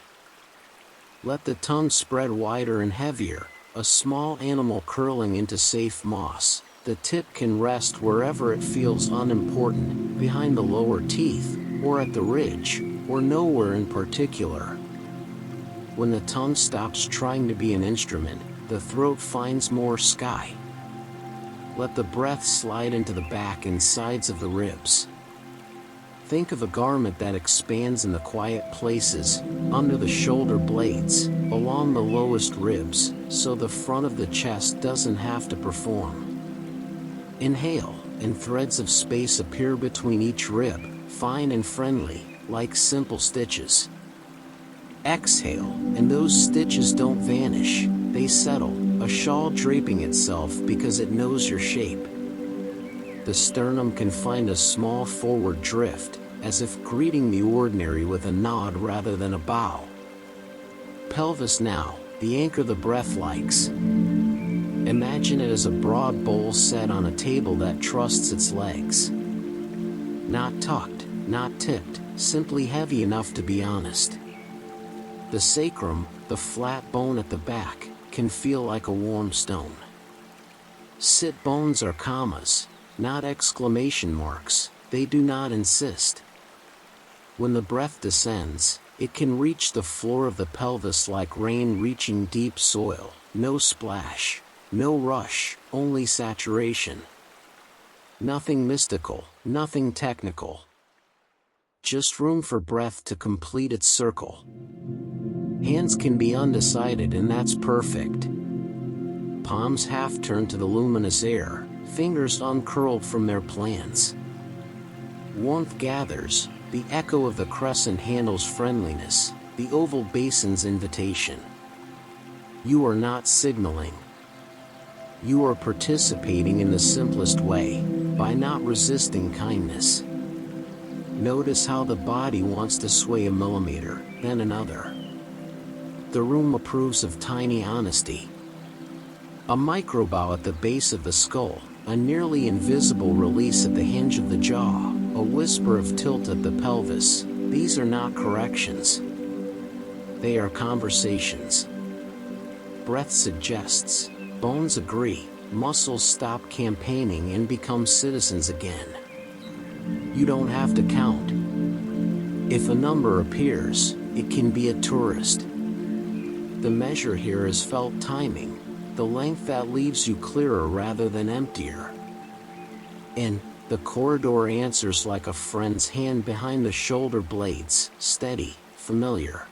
Let the tongue spread wider and heavier, a small animal curling into safe moss. The tip can rest wherever it feels unimportant, behind the lower teeth, or at the ridge, or nowhere in particular. When the tongue stops trying to be an instrument, the throat finds more sky. Let the breath slide into the back and sides of the ribs. Think of a garment that expands in the quiet places, under the shoulder blades, along the lowest ribs, so the front of the chest doesn't have to perform. Inhale, and threads of space appear between each rib, fine and friendly, like simple stitches. Exhale, and those stitches don't vanish, they settle, a shawl draping itself because it knows your shape. The sternum can find a small forward drift, as if greeting the ordinary with a nod rather than a bow. Pelvis now, the anchor the breath likes. Imagine it as a broad bowl set on a table that trusts its legs. Not tucked, not tipped, simply heavy enough to be honest. The sacrum, the flat bone at the back, can feel like a warm stone. Sit bones are commas, not exclamation marks, they do not insist. When the breath descends, it can reach the floor of the pelvis like rain reaching deep soil, no splash, no rush, only saturation. Nothing mystical, nothing technical. Just room for breath to complete its circle. Hands can be undecided, and that's perfect. Palms half turned to the luminous air, fingers uncurled from their plans. Warmth gathers, the echo of the crescent handle's friendliness, the oval basin's invitation. You are not signaling. You are participating in the simplest way, by not resisting kindness. Notice how the body wants to sway a millimeter, then another. The room approves of tiny honesty. A microbow at the base of the skull, a nearly invisible release at the hinge of the jaw, a whisper of tilt at the pelvis. These are not corrections. They are conversations. Breath suggests, bones agree, muscles stop campaigning and become citizens again. You don't have to count. If a number appears, it can be a tourist. The measure here is felt timing, the length that leaves you clearer rather than emptier. In, the corridor answers like a friend's hand behind the shoulder blades, steady, familiar.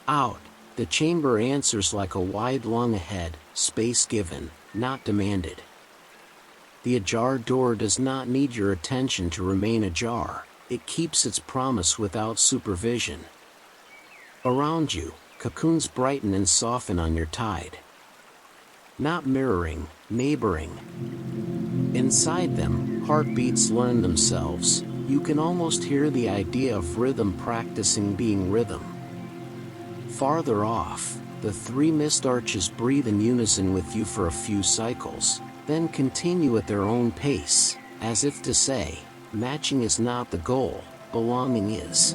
Out, the chamber answers like a wide lung ahead, space given, not demanded. The ajar door does not need your attention to remain ajar, it keeps its promise without supervision. Around you, cocoons brighten and soften on your tide. Not mirroring, neighboring. Inside them, heartbeats learn themselves. You can almost hear the idea of rhythm practicing being rhythm. Farther off, the three mist arches breathe in unison with you for a few cycles, then continue at their own pace, as if to say, matching is not the goal, belonging is.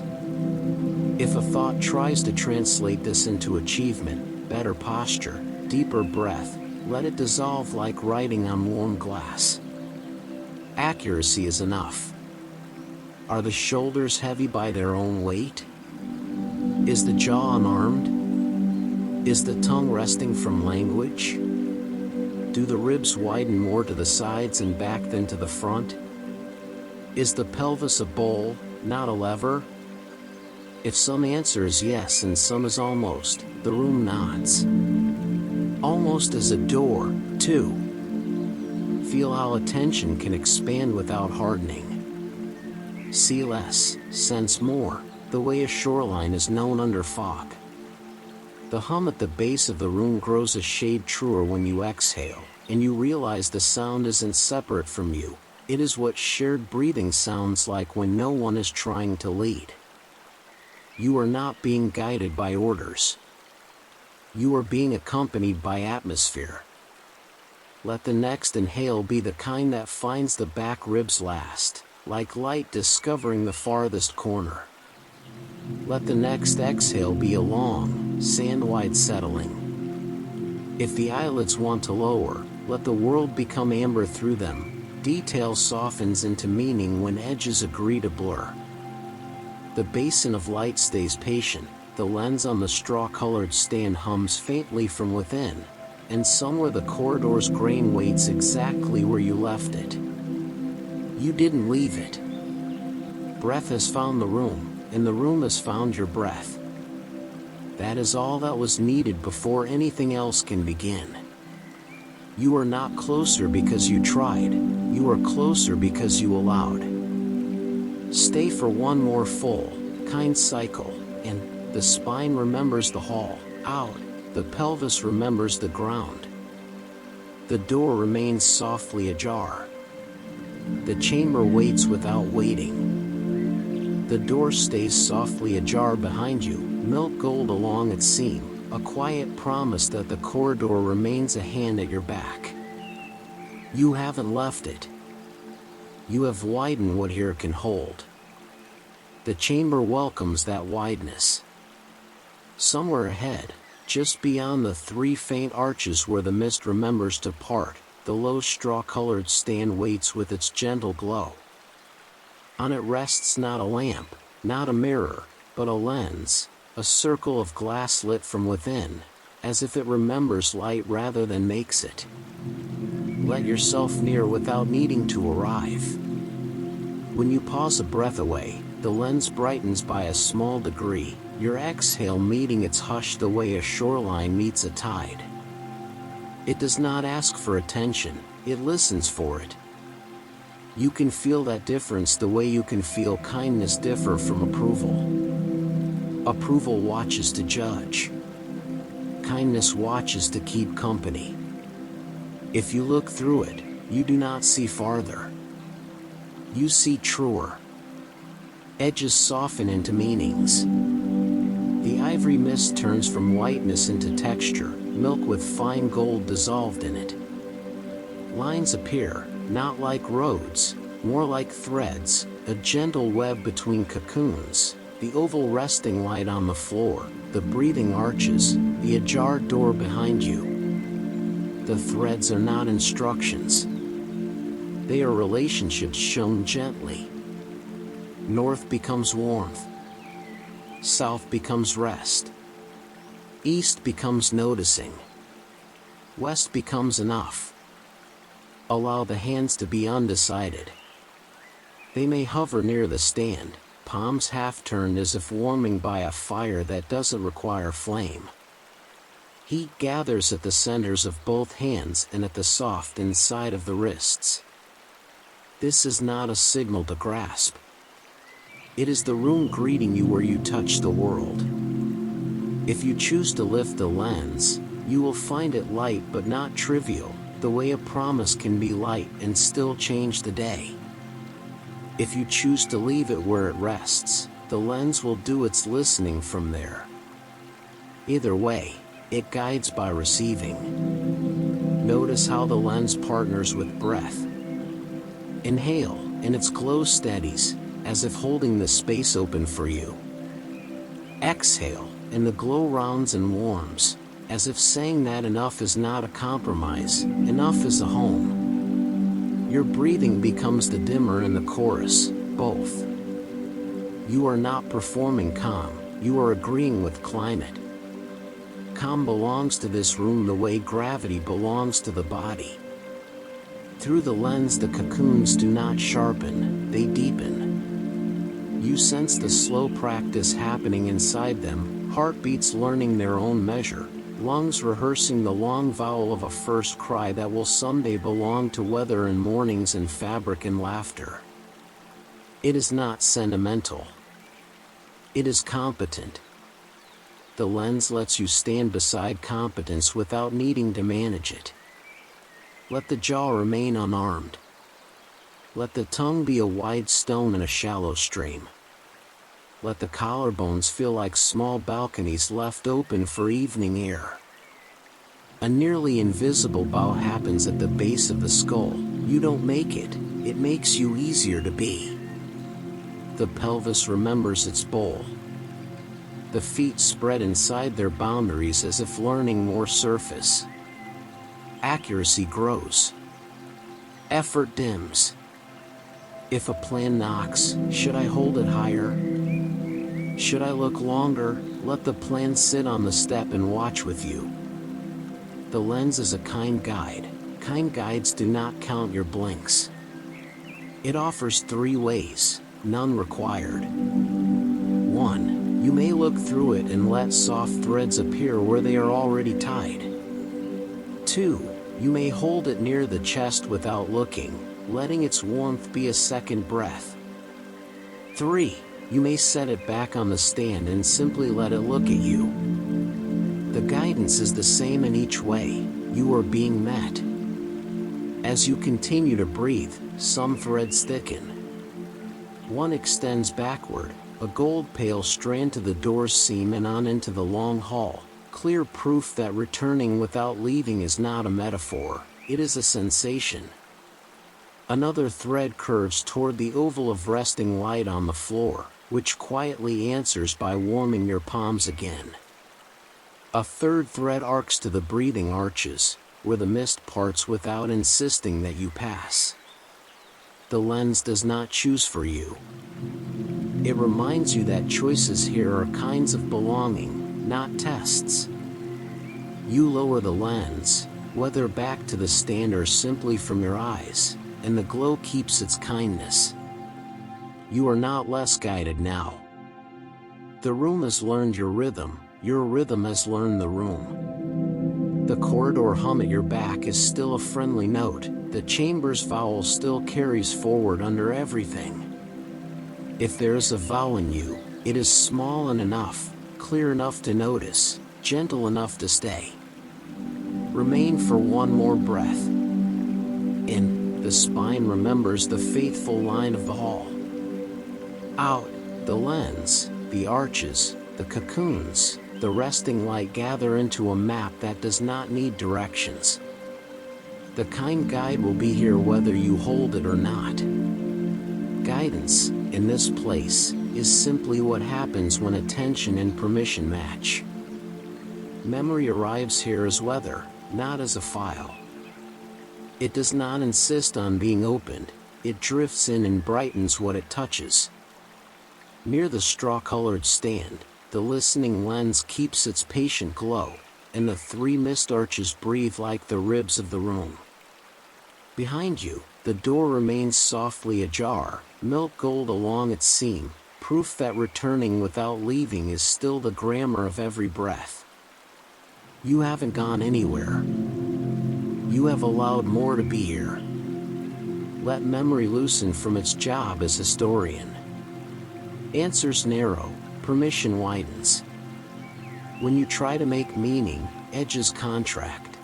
If a thought tries to translate this into achievement, better posture, deeper breath, let it dissolve like writing on warm glass. Accuracy is enough. Are the shoulders heavy by their own weight? Is the jaw unarmed? Is the tongue resting from language? Do the ribs widen more to the sides and back than to the front? Is the pelvis a bowl, not a lever? If some answer is yes and some is almost, the room nods. Almost as a door, too. Feel how attention can expand without hardening. See less, sense more, the way a shoreline is known under fog. The hum at the base of the room grows a shade truer when you exhale, and you realize the sound isn't separate from you. It is what shared breathing sounds like when no one is trying to lead. You are not being guided by orders. You are being accompanied by atmosphere. Let the next inhale be the kind that finds the back ribs last, like light discovering the farthest corner. Let the next exhale be a long, sand-wide settling. If the eyelids want to lower, let the world become amber through them. Detail softens into meaning when edges agree to blur. The basin of light stays patient, the lens on the straw-colored stand hums faintly from within, and somewhere the corridor's grain waits exactly where you left it. You didn't leave it. Breath has found the room, and the room has found your breath. That is all that was needed before anything else can begin. You are not closer because you tried, you are closer because you allowed. Stay for one more full, kind cycle, and the spine remembers the hall. Out, the pelvis remembers the ground. The door remains softly ajar. The chamber waits without waiting. The door stays softly ajar behind you, milk gold along its seam, a quiet promise that the corridor remains a hand at your back. You haven't left it. You have widened what here can hold. The chamber welcomes that wideness. Somewhere ahead, just beyond the three faint arches where the mist remembers to part, the low straw-colored stand waits with its gentle glow. On it rests not a lamp, not a mirror, but a lens, a circle of glass lit from within, as if it remembers light rather than makes it. let yourself near without needing to arrive. When you pause a breath away, the lens brightens by a small degree, your exhale meeting its hush the way a shoreline meets a tide. It does not ask for attention, it listens for it. You can feel that difference the way you can feel kindness differ from approval. Approval watches to judge. Kindness watches to keep company. If you look through it, you do not see farther. You see truer. Edges soften into meanings. The ivory mist turns from whiteness into texture, milk with fine gold dissolved in it. Lines appear, not like roads, more like threads, a gentle web between cocoons, the oval resting light on the floor, the breathing arches, the ajar door behind you. The threads are not instructions. They are relationships shown gently. North becomes warmth. South becomes rest. East becomes noticing. West becomes enough. Allow the hands to be undecided. They may hover near the stand, palms half-turned as if warming by a fire that doesn't require flame. Heat gathers at the centers of both hands and at the soft inside of the wrists. This is not a signal to grasp. It is the room greeting you where you touch the world. If you choose to lift the lens, you will find it light but not trivial, the way a promise can be light and still change the day. If you choose to leave it where it rests, the lens will do its listening from there. Either way, it guides by receiving. Notice how the lens partners with breath. Inhale, and its glow steadies, as if holding the space open for you. Exhale, and the glow rounds and warms, as if saying that enough is not a compromise, enough is a home. Your breathing becomes the dimmer and the chorus, both. You are not performing calm, you are agreeing with climate. Calm belongs to this room the way gravity belongs to the body. Through the lens the cocoons do not sharpen, they deepen. You sense the slow practice happening inside them, heartbeats learning their own measure, lungs rehearsing the long vowel of a first cry that will someday belong to weather and mornings and fabric and laughter. It is not sentimental. It is competent. The lens lets you stand beside competence without needing to manage it. Let the jaw remain unarmed. Let the tongue be a wide stone in a shallow stream. Let the collarbones feel like small balconies left open for evening air. A nearly invisible bow happens at the base of the skull. You don't make it, it makes you easier to be. The pelvis remembers its bowl. The feet spread inside their boundaries as if learning more surface. Accuracy grows. Effort dims. If a plan knocks, should I hold it higher? Should I look longer? Let the plan sit on the step and watch with you. The lens is a kind guide. Kind guides do not count your blinks. It offers 3 ways, none required. 1. You may look through it and let soft threads appear where they are already tied. 2. You may hold it near the chest without looking, letting its warmth be a second breath. 3. You may set it back on the stand and simply let it look at you. The guidance is the same in each way, you are being met. As you continue to breathe, some threads thicken. One extends backward, a gold pale strand to the door's seam and on into the long hall, clear proof that returning without leaving is not a metaphor, it is a sensation. Another thread curves toward the oval of resting light on the floor, which quietly answers by warming your palms again. A third thread arcs to the breathing arches, where the mist parts without insisting that you pass. The lens does not choose for you. It reminds you that choices here are kinds of belonging, not tests. You lower the lens, whether back to the stand or simply from your eyes, and the glow keeps its kindness. You are not less guided now. The room has learned your rhythm has learned the room. The corridor hum at your back is still a friendly note, the chamber's vowel still carries forward under everything. If there is a vowel in you, it is small and enough, clear enough to notice, gentle enough to stay. Remain for one more breath. In, the spine remembers the faithful line of the hall. Out, the lens, the arches, the cocoons, the resting light gather into a map that does not need directions. The kind guide will be here whether you hold it or not. Guidance, in this place, is simply what happens when attention and permission match. Memory arrives here as weather, not as a file. It does not insist on being opened, it drifts in and brightens what it touches. Near the straw-colored stand, the listening lens keeps its patient glow, and the three mist arches breathe like the ribs of the room. Behind you, the door remains softly ajar, milk gold along its seam, proof that returning without leaving is still the grammar of every breath. You haven't gone anywhere. You have allowed more to be here. Let memory loosen from its job as historian. Answers narrow, permission widens. When you try to make meaning, edges contract.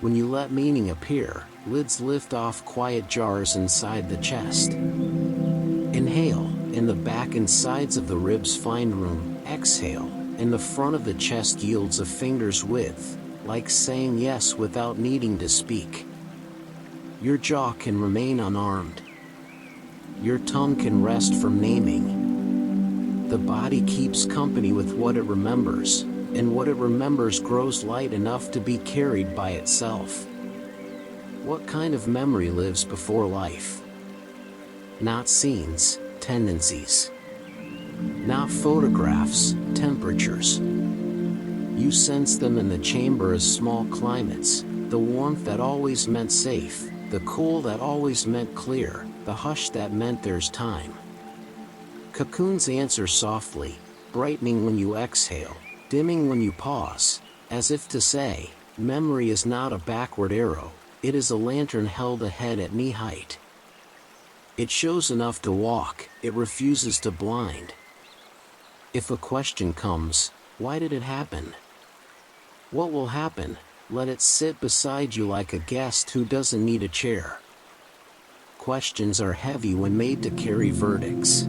When you let meaning appear, lids lift off quiet jars inside the chest. Inhale, and the back and sides of the ribs find room. Exhale, and the front of the chest yields a finger's width, like saying yes without needing to speak. Your jaw can remain unarmed. Your tongue can rest from naming. The body keeps company with what it remembers, and what it remembers grows light enough to be carried by itself. What kind of memory lives before life? Not scenes, tendencies. Not photographs, temperatures. You sense them in the chamber as small climates, the warmth that always meant safe, the cool that always meant clear, the hush that meant there's time. Cocoons answer softly, brightening when you exhale, dimming when you pause, as if to say, memory is not a backward arrow, it is a lantern held ahead at knee height. It shows enough to walk, it refuses to blind. If a question comes, why did it happen? What will happen? Let it sit beside you like a guest who doesn't need a chair. Questions are heavy when made to carry verdicts.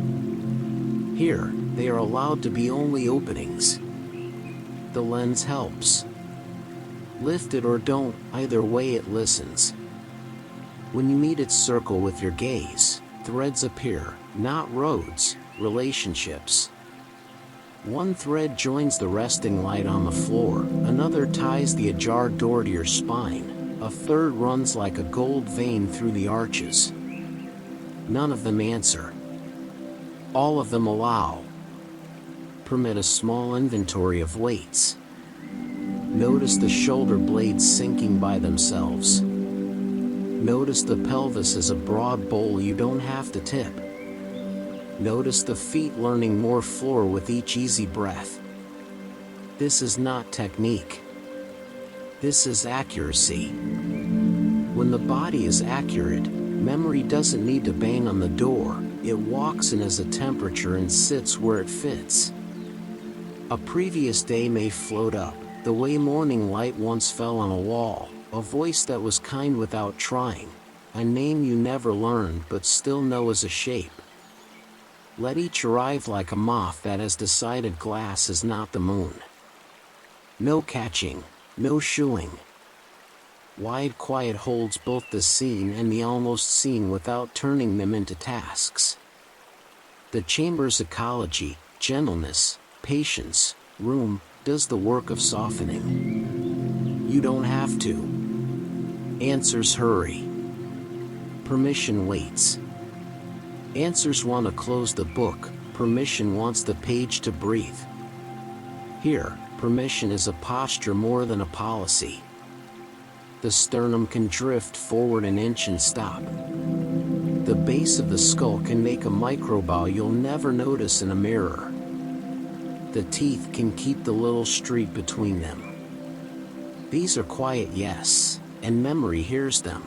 Here, they are allowed to be only openings. The lens helps. Lift it or don't, either way it listens. When you meet its circle with your gaze, threads appear, not roads, relationships. One thread joins the resting light on the floor, another ties the ajar door to your spine, a third runs like a gold vein through the arches. None of them answer. All of them allow. Permit a small inventory of weights. Notice the shoulder blades sinking by themselves. Notice the pelvis as a broad bowl you don't have to tip. Notice the feet learning more floor with each easy breath. This is not technique. This is accuracy. When the body is accurate, memory doesn't need to bang on the door, it walks in as a temperature and sits where it fits. A previous day may float up, the way morning light once fell on a wall, a voice that was kind without trying, a name you never learned but still know as a shape. Let each arrive like a moth that has decided glass is not the moon. No catching, no shooing. Wide quiet holds both the seen and the almost seen without turning them into tasks. The chamber's ecology, gentleness, patience, room, does the work of softening. You don't have to. Answers hurry. Permission waits. Answers want to close the book, permission wants the page to breathe. Here, permission is a posture more than a policy. The sternum can drift forward an inch and stop. The base of the skull can make a microbow you'll never notice in a mirror. The teeth can keep the little street between them. These are quiet, yes, and memory hears them.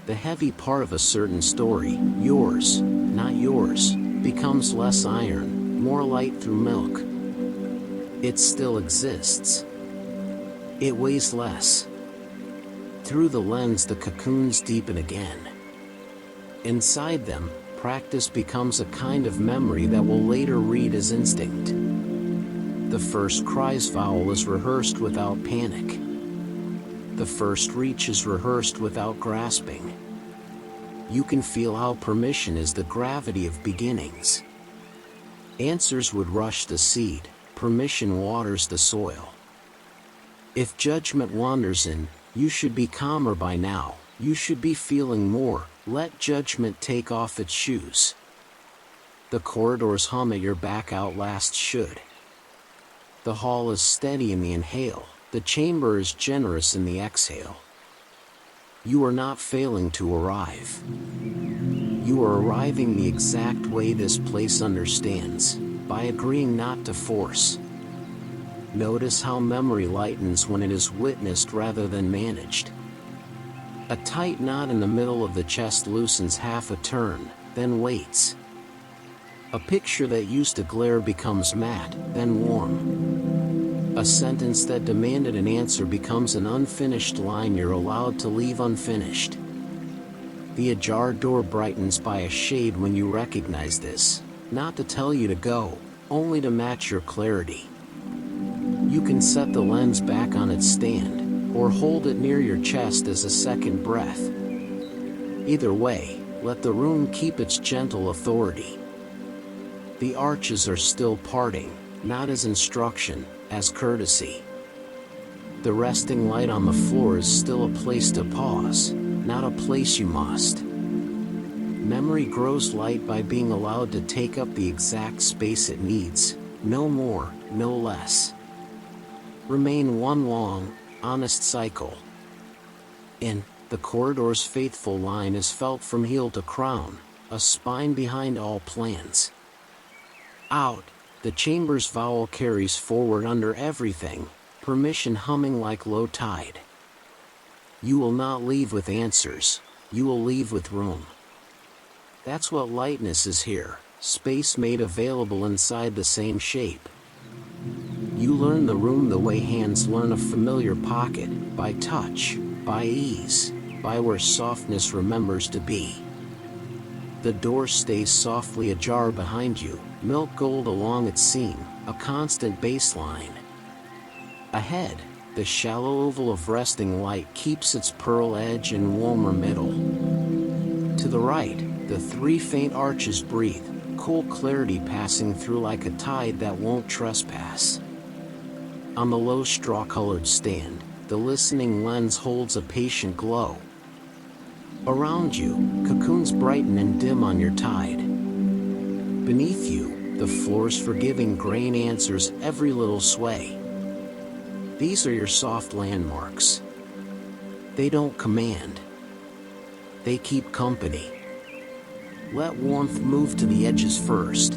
The heavy part of a certain story, yours, not yours, becomes less iron, more light through milk. It still exists. It weighs less. Through the lens, the cocoons deepen again. Inside them, practice becomes a kind of memory that will later read as instinct. The first cries vowel is rehearsed without panic. The first reach is rehearsed without grasping. You can feel how permission is the gravity of beginnings. Answers would rush the seed, permission waters the soil. If judgment wanders in, you should be calmer by now, you should be feeling more, let judgment take off its shoes. The corridors hum at your back outlast should. The hall is steady in the inhale, the chamber is generous in the exhale. You are not failing to arrive. You are arriving the exact way this place understands, by agreeing not to force. Notice how memory lightens when it is witnessed rather than managed. A tight knot in the middle of the chest loosens half a turn, then waits. A picture that used to glare becomes matte, then warm. A sentence that demanded an answer becomes an unfinished line you're allowed to leave unfinished. The ajar door brightens by a shade when you recognize this, not to tell you to go, only to match your clarity. You can set the lens back on its stand, or hold it near your chest as a second breath. Either way, let the room keep its gentle authority. The arches are still parting, not as instruction, as courtesy. The resting light on the floor is still a place to pause, not a place you must. Memory grows light by being allowed to take up the exact space it needs, no more, no less. Remain one long, honest cycle. In, the corridor's faithful line is felt from heel to crown, a spine behind all plans. Out, the chamber's vowel carries forward under everything, permission humming like low tide. You will not leave with answers, you will leave with room. That's what lightness is here, space made available inside the same shape. You learn the room the way hands learn a familiar pocket, by touch, by ease, by where softness remembers to be. The door stays softly ajar behind you, milk gold along its seam, a constant baseline. Ahead, the shallow oval of resting light keeps its pearl edge and warmer middle. To the right, the three faint arches breathe, cool clarity passing through like a tide that won't trespass. On the low straw-colored stand, the listening lens holds a patient glow. Around you, cocoons brighten and dim on your tide. Beneath you, the floor's forgiving grain answers every little sway. These are your soft landmarks. They don't command. They keep company. Let warmth move to the edges first.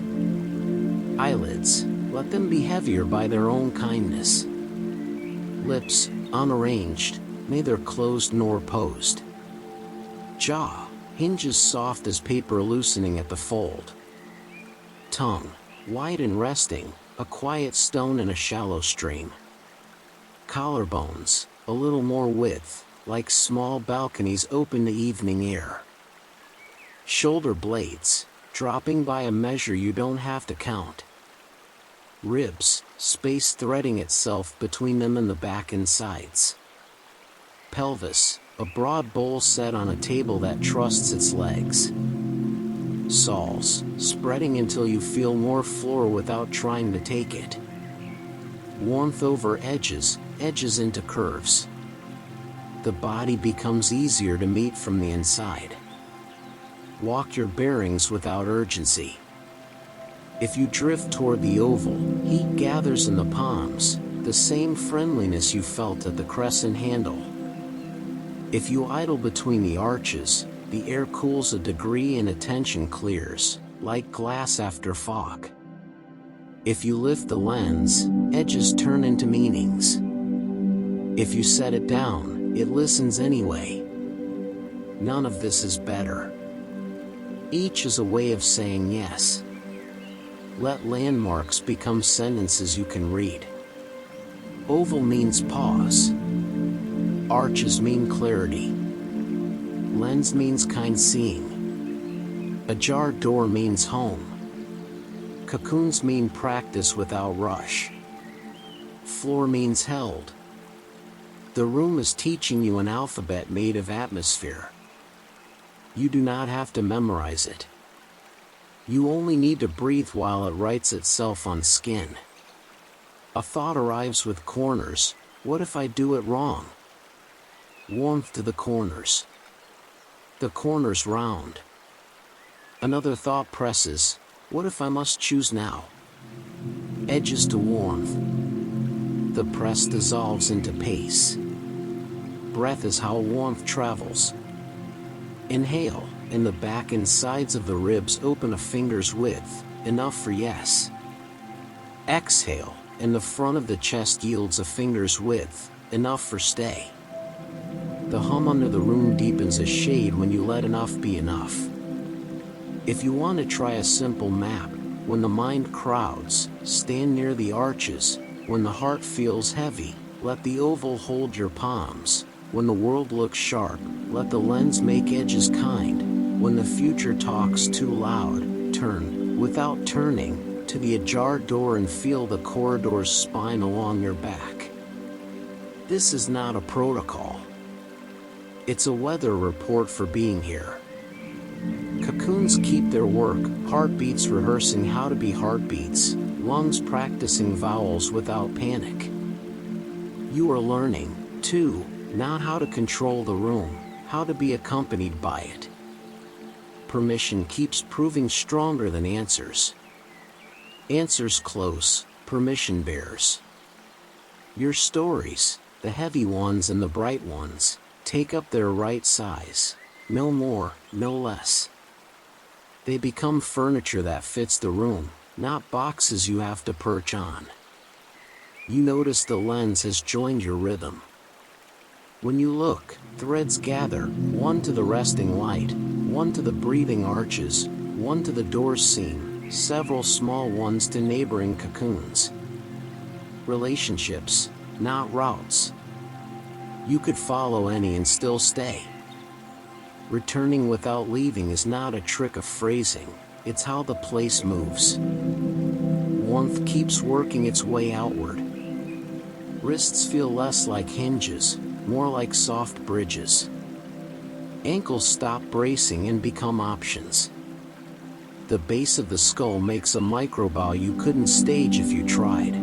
Eyelids, let them be heavier by their own kindness. Lips, unarranged, neither closed nor posed. Jaw, hinges soft as paper loosening at the fold. Tongue, wide and resting, a quiet stone in a shallow stream. Collarbones, a little more width, like small balconies open to evening air. Shoulder blades, dropping by a measure you don't have to count. Ribs, space threading itself between them and the back and sides. Pelvis, a broad bowl set on a table that trusts its legs. Soles, spreading until you feel more floor without trying to take it. Warmth over edges, edges into curves. The body becomes easier to meet from the inside. Walk your bearings without urgency. If you drift toward the oval, heat gathers in the palms, the same friendliness you felt at the crescent handle. If you idle between the arches, the air cools a degree and attention clears, like glass after fog. If you lift the lens, edges turn into meanings. If you set it down, it listens anyway. None of this is better. Each is a way of saying yes. Let landmarks become sentences you can read. Oval means pause. Arches mean clarity. Lens means kind seeing. Ajar door means home. Cocoons mean practice without rush. Floor means held. The room is teaching you an alphabet made of atmosphere. You do not have to memorize it. You only need to breathe while it writes itself on skin. A thought arrives with corners. What if I do it wrong? Warmth to the corners. The corners round. Another thought presses. What if I must choose now? Edges to warmth. The press dissolves into pace. Breath is how warmth travels. Inhale, and the back and sides of the ribs open a finger's width, enough for yes. Exhale, and the front of the chest yields a finger's width, enough for stay. The hum under the room deepens a shade when you let enough be enough. If you want to try a simple map, when the mind crowds, stand near the arches. When the heart feels heavy, let the oval hold your palms. When the world looks sharp, let the lens make edges kind. When the future talks too loud, turn, without turning, to the ajar door and feel the corridor's spine along your back. This is not a protocol. It's a weather report for being here. Cocoons keep their work, heartbeats rehearsing how to be heartbeats, lungs practicing vowels without panic. You are learning, too, not how to control the room, how to be accompanied by it. Permission keeps proving stronger than answers. Answers close, permission bears. Your stories, the heavy ones and the bright ones, take up their right size, no more, no less. They become furniture that fits the room, not boxes you have to perch on. You notice the lens has joined your rhythm. When you look, threads gather, one to the resting light, one to the breathing arches, one to the door's seam, several small ones to neighboring cocoons. Relationships, not routes. You could follow any and still stay. Returning without leaving is not a trick of phrasing, it's how the place moves. Warmth keeps working its way outward. Wrists feel less like hinges, more like soft bridges. Ankles stop bracing and become options. The base of the skull makes a microbow you couldn't stage if you tried.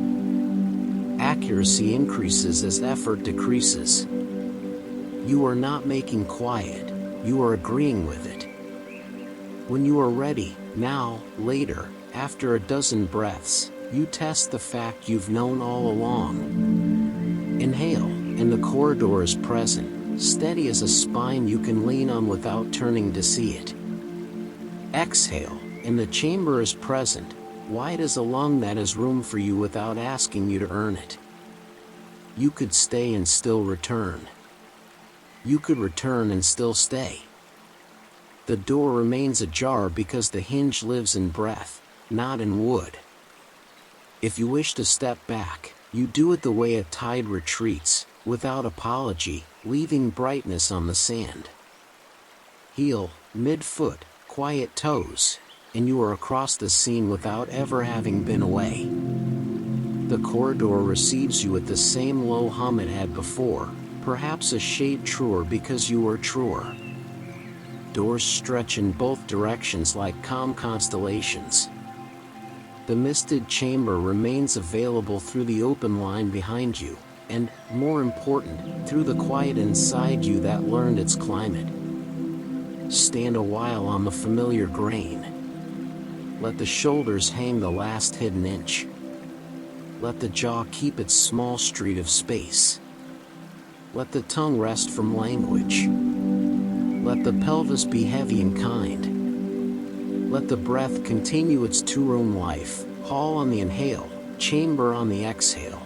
Accuracy increases as effort decreases. You are not making quiet, you are agreeing with it. When you are ready, now, later, after a dozen breaths, you test the fact you've known all along. Inhale, and the corridor is present, steady as a spine you can lean on without turning to see it. Exhale, and the chamber is present, wide as a lung that has room for you without asking you to earn it. You could stay and still return. You could return and still stay. The door remains ajar because the hinge lives in breath, not in wood. If you wish to step back, you do it the way a tide retreats, without apology, leaving brightness on the sand. Heel, mid-foot, quiet toes, and you are across the scene without ever having been away. The corridor receives you with the same low hum it had before, perhaps a shade truer because you are truer. Doors stretch in both directions like calm constellations. The misted chamber remains available through the open line behind you, and, more important, through the quiet inside you that learned its climate. Stand a while on the familiar grain. Let the shoulders hang the last hidden inch. Let the jaw keep its small street of space. Let the tongue rest from language. Let the pelvis be heavy and kind. Let the breath continue its two-room life, hall on the inhale, chamber on the exhale.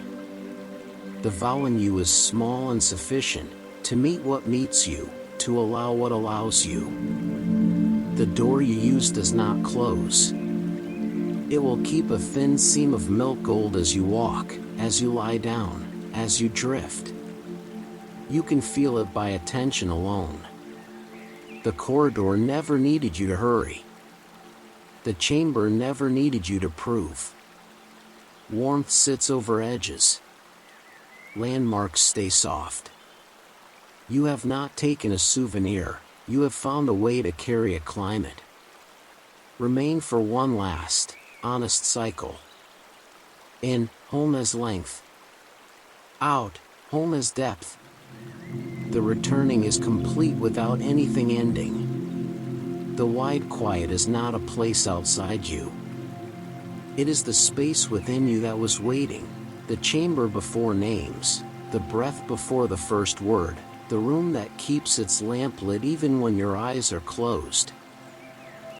The vow in you is small and sufficient, to meet what meets you, to allow what allows you. The door you use does not close. It will keep a thin seam of milk gold as you walk, as you lie down, as you drift. You can feel it by attention alone. The corridor never needed you to hurry. The chamber never needed you to prove. Warmth sits over edges. Landmarks stay soft. You have not taken a souvenir, you have found a way to carry a climate. Remain for one last, honest cycle. In, home as length. Out, home as depth. The returning is complete without anything ending. The wide quiet is not a place outside you. It is the space within you that was waiting, the chamber before names, the breath before the first word, the room that keeps its lamp lit even when your eyes are closed.